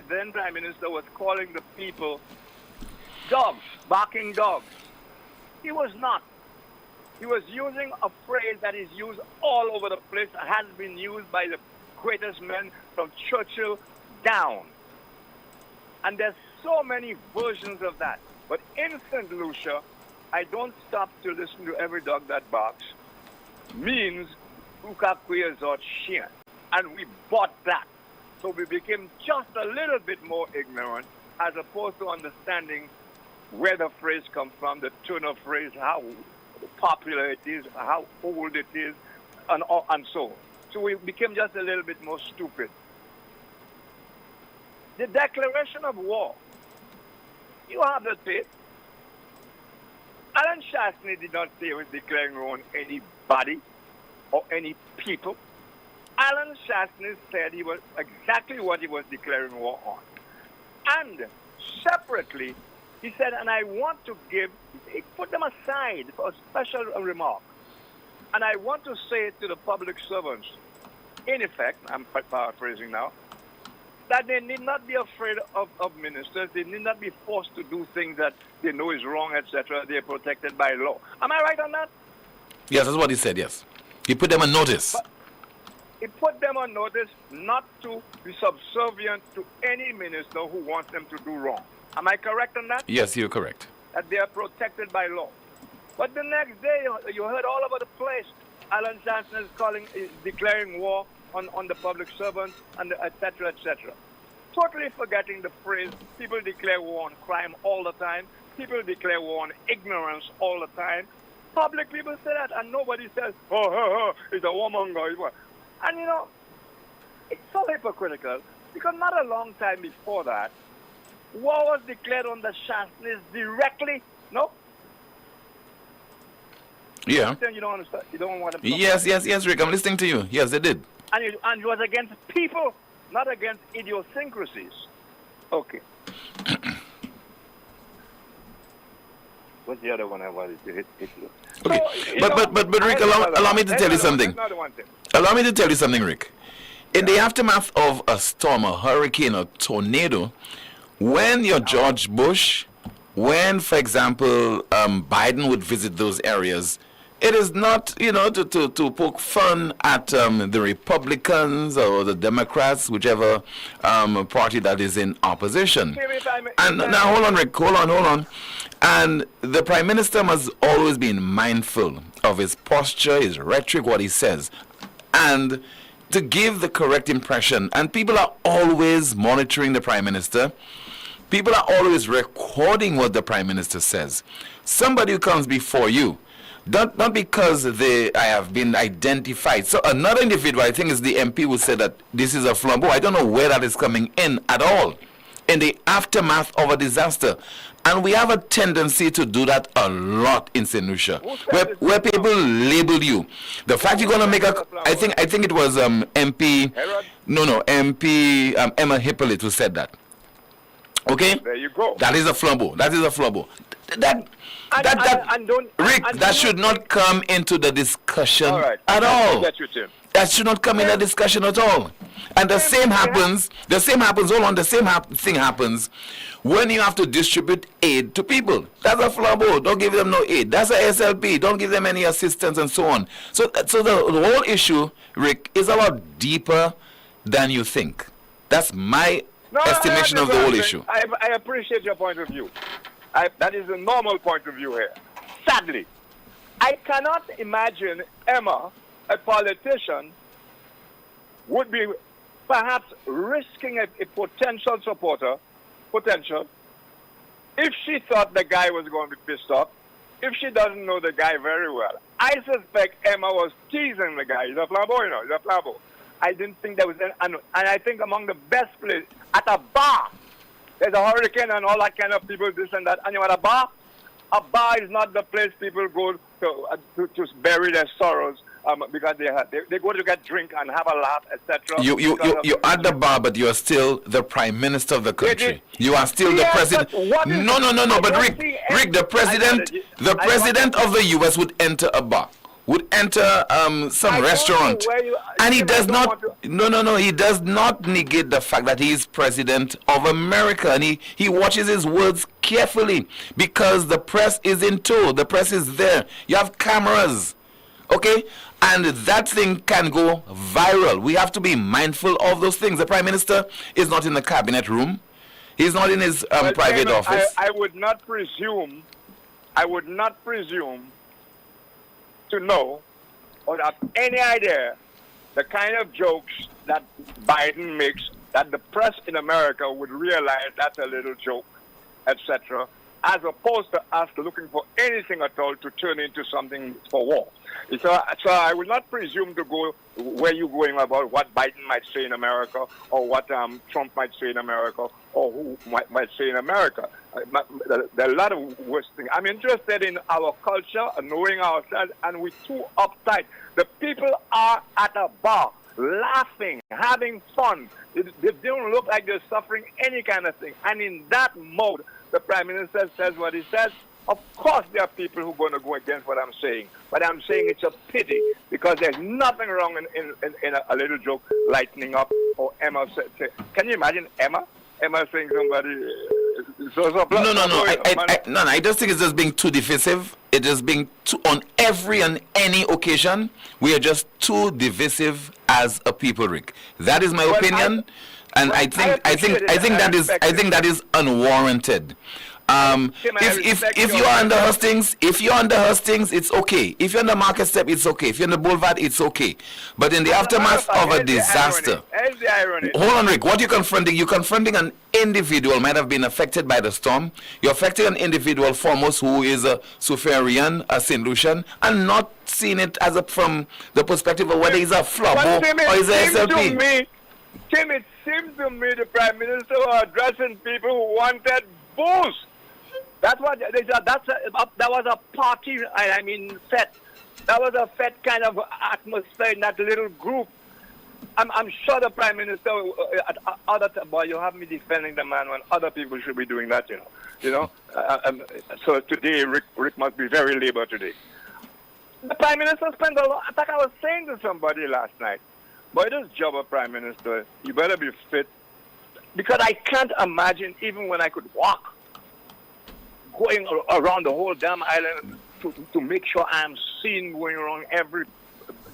then Prime Minister was calling the people dogs, barking dogs. He was not. He was using a phrase that is used all over the place, has been used by the greatest men from Churchill down. And there's so many versions of that. But in St. Lucia, I don't stop to listen to every dog that barks means Ukakuya Zot Shien. And we bought that. So we became just a little bit more ignorant as opposed to understanding where the phrase comes from, the tune of phrase, how popular it is, how old it is, and so on. So we became just a little bit more stupid. The declaration of war, you have the tape. Alan Chasney did not say he was declaring war on anybody or any people. Alan Chasney said he was exactly what he was declaring war on. And separately, he said, and I want to give, he put them aside for a special remark. And I want to say to the public servants, in effect, I'm paraphrasing now, that they need not be afraid of ministers. They need not be forced to do things that they know is wrong, etc. They are protected by law. Am I right on that? Yes, that's what he said, yes. He put them on notice. But he put them on notice not to be subservient to any minister who wants them to do wrong. Am I correct on that? Yes, you're correct. That they are protected by law. But the next day, you heard all over the place, Alan Johnson is declaring war on the public servants, and etc., etc. Totally forgetting the phrase, people declare war on crime all the time. People declare war on ignorance all the time. Public people say that, and nobody says, it's a warmonger. And you know, it's so hypocritical, because not a long time before that, war was declared on the Chancellors directly, no? Yeah. You don't understand? You don't want to... Yes, Rick, I'm listening to you. Yes, they did. And it was against people, not against idiosyncrasies. Okay. What's the other one I wanted to hit you? Okay. So, but Rick, allow me to tell you something. Allow me to tell you something, Rick. In the aftermath of a storm, a hurricane, a tornado, when you're George Bush, when, for example, Biden would visit those areas, it is not, to poke fun at the Republicans or the Democrats, whichever party that is in opposition. And now, hold on, Rick, hold on. And the Prime Minister must always be mindful of his posture, his rhetoric, what he says, and to give the correct impression. And people are always monitoring the Prime Minister. People are always recording what the Prime Minister says. Somebody who comes before you, not because I have been identified. So another individual, I think is the MP, who said that this is a flambeau. I don't know where that is coming in at all, in the aftermath of a disaster. And we have a tendency to do that a lot in St. Lucia, where people label you. The fact you're going to make I think it was MP, MP Emma Hippolyte who said that. Okay? There you go. That is a flambeau. That should not come into the discussion at all. That should not come in the discussion at all. And the same thing happens when you have to distribute aid to people. That's a flambeau. Don't give them no aid. That's a SLP. Don't give them any assistance and so on. So the whole issue, Rick, is a lot deeper than you think. That's my estimation of the whole issue. I appreciate your point of view. That is the normal point of view here. Sadly, I cannot imagine Emma, a politician, would be perhaps risking a potential supporter, if she thought the guy was going to be pissed off, if she doesn't know the guy very well. I suspect Emma was teasing the guy. He's a flambeau, he's a flambeau. I didn't think there was any, and I think among the best places, at a bar, there's a hurricane and all that kind of people, this and that, and you're at a bar. A bar is not the place people go to bury their sorrows because they go to get drink and have a laugh, etc. You're at the bar, but you are still the prime minister of the country. You are still the president. No. But Rick, the president of the U.S. would enter a bar, would enter some restaurant, and he does not. No. He does not negate the fact that he is president of America, and he watches his words carefully because the press is in tow. The press is there. You have cameras, okay, and that thing can go viral. We have to be mindful of those things. The prime minister is not in the cabinet room. He's not in his private office. I would not presume to know or have any idea the kind of jokes that Biden makes that the press in America would realize that's a little joke, etc., as opposed to us looking for anything at all to turn into something for war. So I would not presume to go where you're going about what Biden might say in America or what Trump might say in America or who might say in America. There are a lot of worse things. I'm interested in our culture, knowing ourselves, and we're too uptight. The people are at a bar, laughing, having fun. They don't look like they're suffering any kind of thing. And in that mode, the Prime Minister says what he says. Of course, there are people who are going to go against what I'm saying. But I'm saying it's a pity because there's nothing wrong in a little joke lightening up or Emma say. Can you imagine Emma? Emma saying somebody... No. I just think it's just being too divisive. It is being too, on every and any occasion, we are just too divisive as a people, Rick. That is my opinion. I think that is unwarranted. If you're under Hustings, it's okay. If you're on the Market Step, it's okay. If you're on the Boulevard, it's okay. But in the aftermath of a disaster, hold on, Rick. What you're confronting an individual might have been affected by the storm. You're affecting an individual foremost who is a Suferian, a St Lucian, and not seeing it as from the perspective of whether he's a Flabo or he's a SLP. Tim, it seems to me the Prime Minister was addressing people who wanted booze. That's what that was a party. I mean, fete. That was a fete kind of atmosphere in that little group. I'm sure the Prime Minister, boy, you have me defending the man when other people should be doing that, you know. So today, Rick must be very labor today. The Prime Minister spent a lot. In fact, I was saying to somebody last night, boy, this job of Prime Minister, you better be fit. Because I can't imagine, even when I could walk, going around the whole damn island to make sure I'm seen going around every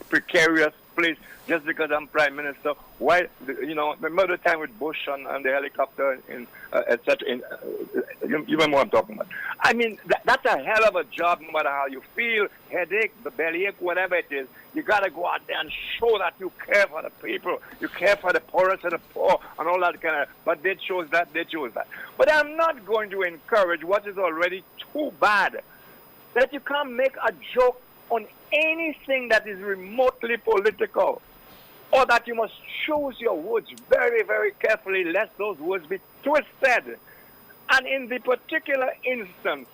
precarious place just because I'm Prime Minister. Why, remember the time with Bush on the helicopter, etc. You remember what I'm talking about. I mean, that's a hell of a job, no matter how you feel, headache, the bellyache, whatever it is. You got to go out there and show that you care for the people. You care for the poorest of the poor and all that kind of, but they chose that. But I'm not going to encourage what is already too bad, that you can't make a joke on anything that is remotely political, or that you must choose your words very, very carefully, lest those words be twisted. And in the particular instance,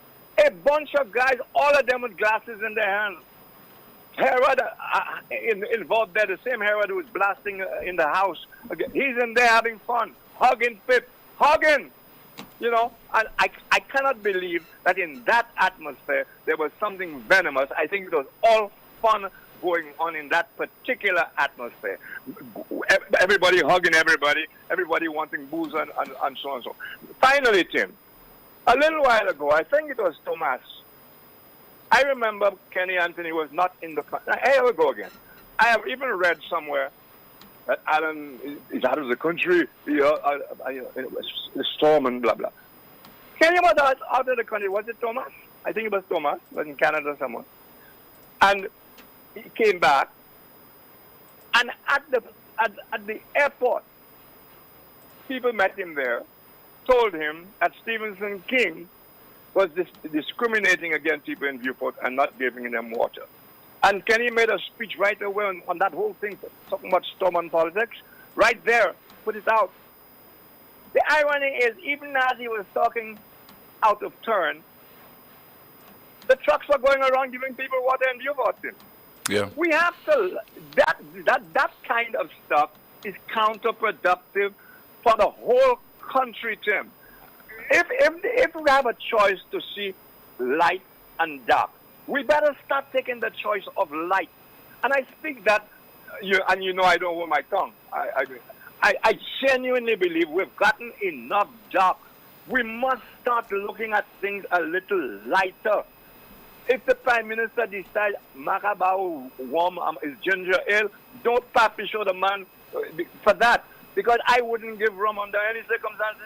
a bunch of guys, all of them with glasses in their hands, Herod involved there, the same Herod who was blasting in the house. He's in there having fun, hugging Pip, hugging. And I cannot believe that in that atmosphere there was something venomous. I think it was all fun going on in that particular atmosphere. Everybody hugging everybody wanting booze and so on and so. Finally, Tim, a little while ago, I think it was Thomas. I remember Kenny Anthony was not in the country. Here we go again. I have even read somewhere that Alan is out of the country, the storm and blah, blah. Kenny was out of the country. Was it Thomas? I think it was Thomas. It was in Canada somewhere. And he came back. And at the airport, people met him there, told him that Stephen King was discriminating against people in Viewport and not giving them water. And Kenny made a speech right away on that whole thing, talking about storm on politics. Right there, put it out. The irony is, even as he was talking out of turn, the trucks were going around giving people water and beer bottles. Yeah. We have to, that kind of stuff is counterproductive for the whole country, Tim. If we have a choice to see light and dark, we better start taking the choice of light. And I speak that, you know I don't hold my tongue. I genuinely believe we've gotten enough dark. We must start looking at things a little lighter. If the Prime Minister decides Macabao warm is ginger ale, don't pappy show the man for that. Because I wouldn't give rum under any circumstances.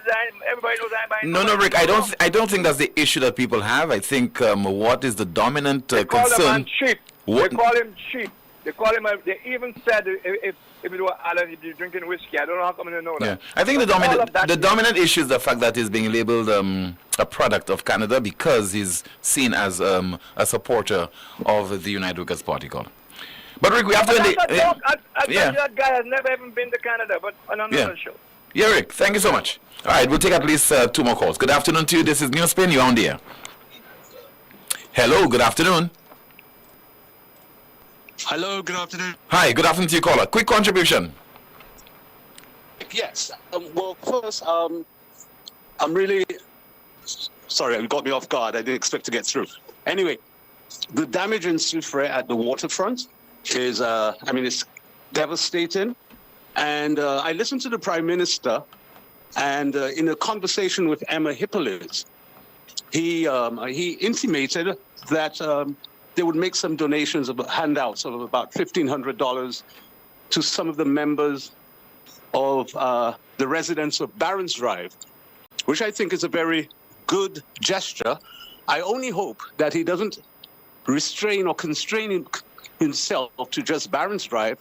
Everybody knows I'm buying. No, Rick. I don't think that's the issue that people have. I think what is the dominant they call concern? The man cheap. They call him cheap. They call him. They even said if it were Alan, he'd be drinking whiskey. I don't know how come they know that. Yeah, I think the dominant issue is the fact that he's being labeled a product of Canada because he's seen as a supporter of the United Workers' Party. But Rick, we have to. That guy has never even been to Canada, but on another show. Yeah, Rick. Thank you so much. All right, we'll take at least 2 more calls. Good afternoon to you. This is NewsSpin. You're on the air. Hello. Good afternoon. Hello. Good afternoon. Hi. Good afternoon to you, caller. Quick contribution. Yes. Well, first, I'm really sorry. You got me off guard. I didn't expect to get through. Anyway, the damage in Soufrière at the waterfront is, it's devastating. And I listened to the Prime Minister, and in a conversation with Emma Hippolyte, he intimated that they would make some donations of handouts of about $1,500 to some of the members of the residents of Barron's Drive, which I think is a very good gesture. I only hope that he doesn't restrain or constrain himself to just Barron's Drive,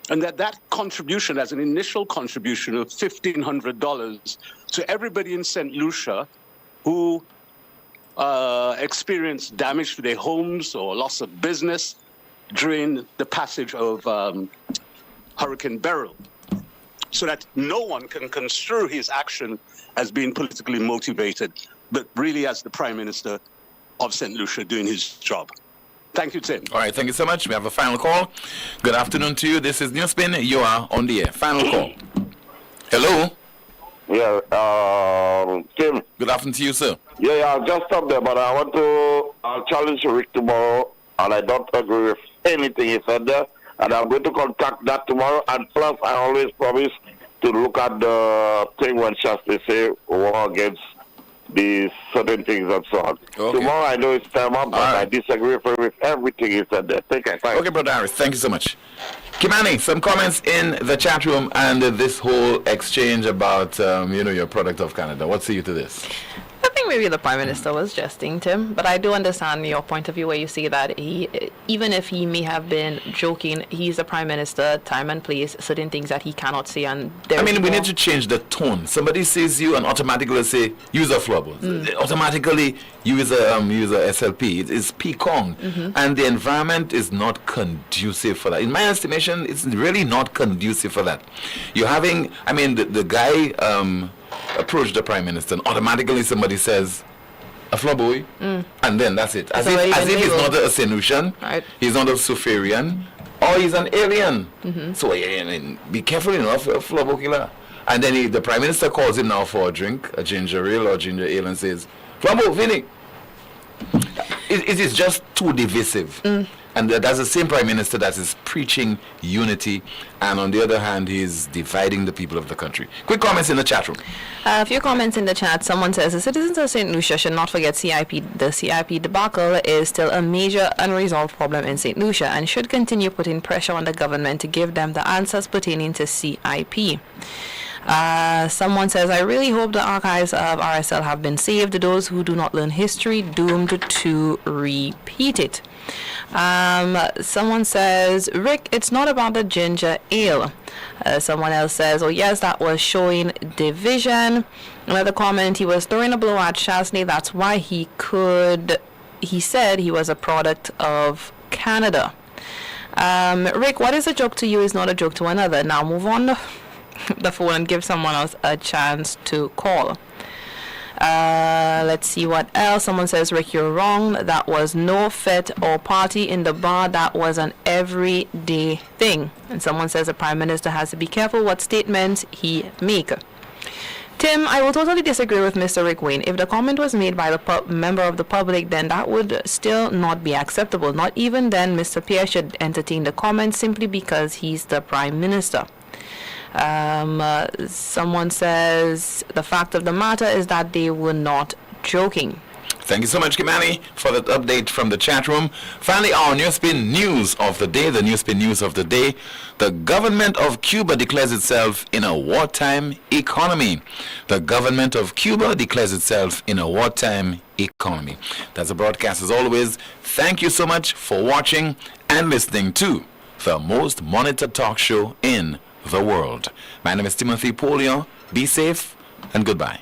and that contribution, as an initial contribution of $1,500 to everybody in St Lucia who experienced damage to their homes or loss of business during the passage of Hurricane Beryl, so that no one can construe his action as being politically motivated, but really as the Prime Minister of St Lucia doing his job. Thank you, Tim. All right, thank you so much. We have a final call. Good afternoon to you. This is NewsSpin. You are on the air. Final call. Hello. Yeah, Tim. Good afternoon to you, sir. Yeah, I'll just stop there, but I'll challenge Rick tomorrow, and I don't agree with anything he said there, and I'm going to contact that tomorrow, and plus I always promise to look at the thing when Shasta say war against these certain things and so on. Okay. Tomorrow I know it's time up, but I disagree with everything he said there. Take care. Bye. Okay, Brother Harris, thank you so much. Kimani, some comments in the chat room and this whole exchange about, your product of Canada. What say you to this? I think maybe the Prime Minister was jesting, Tim, but I do understand your point of view where you see that even if he may have been joking, he's the Prime Minister, time and place, certain things that he cannot say. And we need to change the tone. Somebody says you and automatically say, use a flubber. Automatically use a SLP. It's P-Kong. And the environment is not conducive for that. In my estimation, it's really not conducive for that. You're having, the guy approached the Prime Minister and automatically somebody says a flubboy, and then that's it. As if he's not a St Lucian, right. He's not a Soufriérian, or he's an alien. So be careful enough, a flubbo killer. And then the Prime Minister calls him now for a drink, a ginger ale or ginger ale, and says, flubbo, Vinny. It is just too divisive. And that's the same Prime Minister that is preaching unity, and on the other hand, he's dividing the people of the country. Quick comments in the chat room. A few comments in the chat. Someone says, the citizens of St. Lucia should not forget CIP. The CIP debacle is still a major unresolved problem in St. Lucia and should continue putting pressure on the government to give them the answers pertaining to CIP. Someone says, I really hope the archives of RSL have been saved. Those who do not learn history doomed to repeat it. Someone says, Rick, it's not about the ginger ale. Someone else says, oh yes, that was showing division. Another comment, he was throwing a blow at Chasney. That's why he said he was a product of Canada. Rick, what is a joke to you is not a joke to another. Now move on the phone and give someone else a chance to call. Let's see what else. Someone says, Rick, you're wrong. That was no fit or party in the bar. That was an everyday thing. And someone says the Prime Minister has to be careful what statements he make. Tim, I will totally disagree with Mr. Rick Wayne. If the comment was made by the member of the public, then that would still not be acceptable. Not even then, Mr. Pierre should entertain the comment simply because he's the Prime Minister. Someone says the fact of the matter is that they were not joking. Thank you so much, Kimani, for that update from the chat room. Finally, our NewsSpin news of the day, the NewsSpin news of the day. The government of Cuba declares itself in a wartime economy. The government of Cuba declares itself in a wartime economy. That's a broadcast as always. Thank you so much for watching and listening to the most monitored talk show in the world. My name is Timothy Poleon. Be safe and goodbye.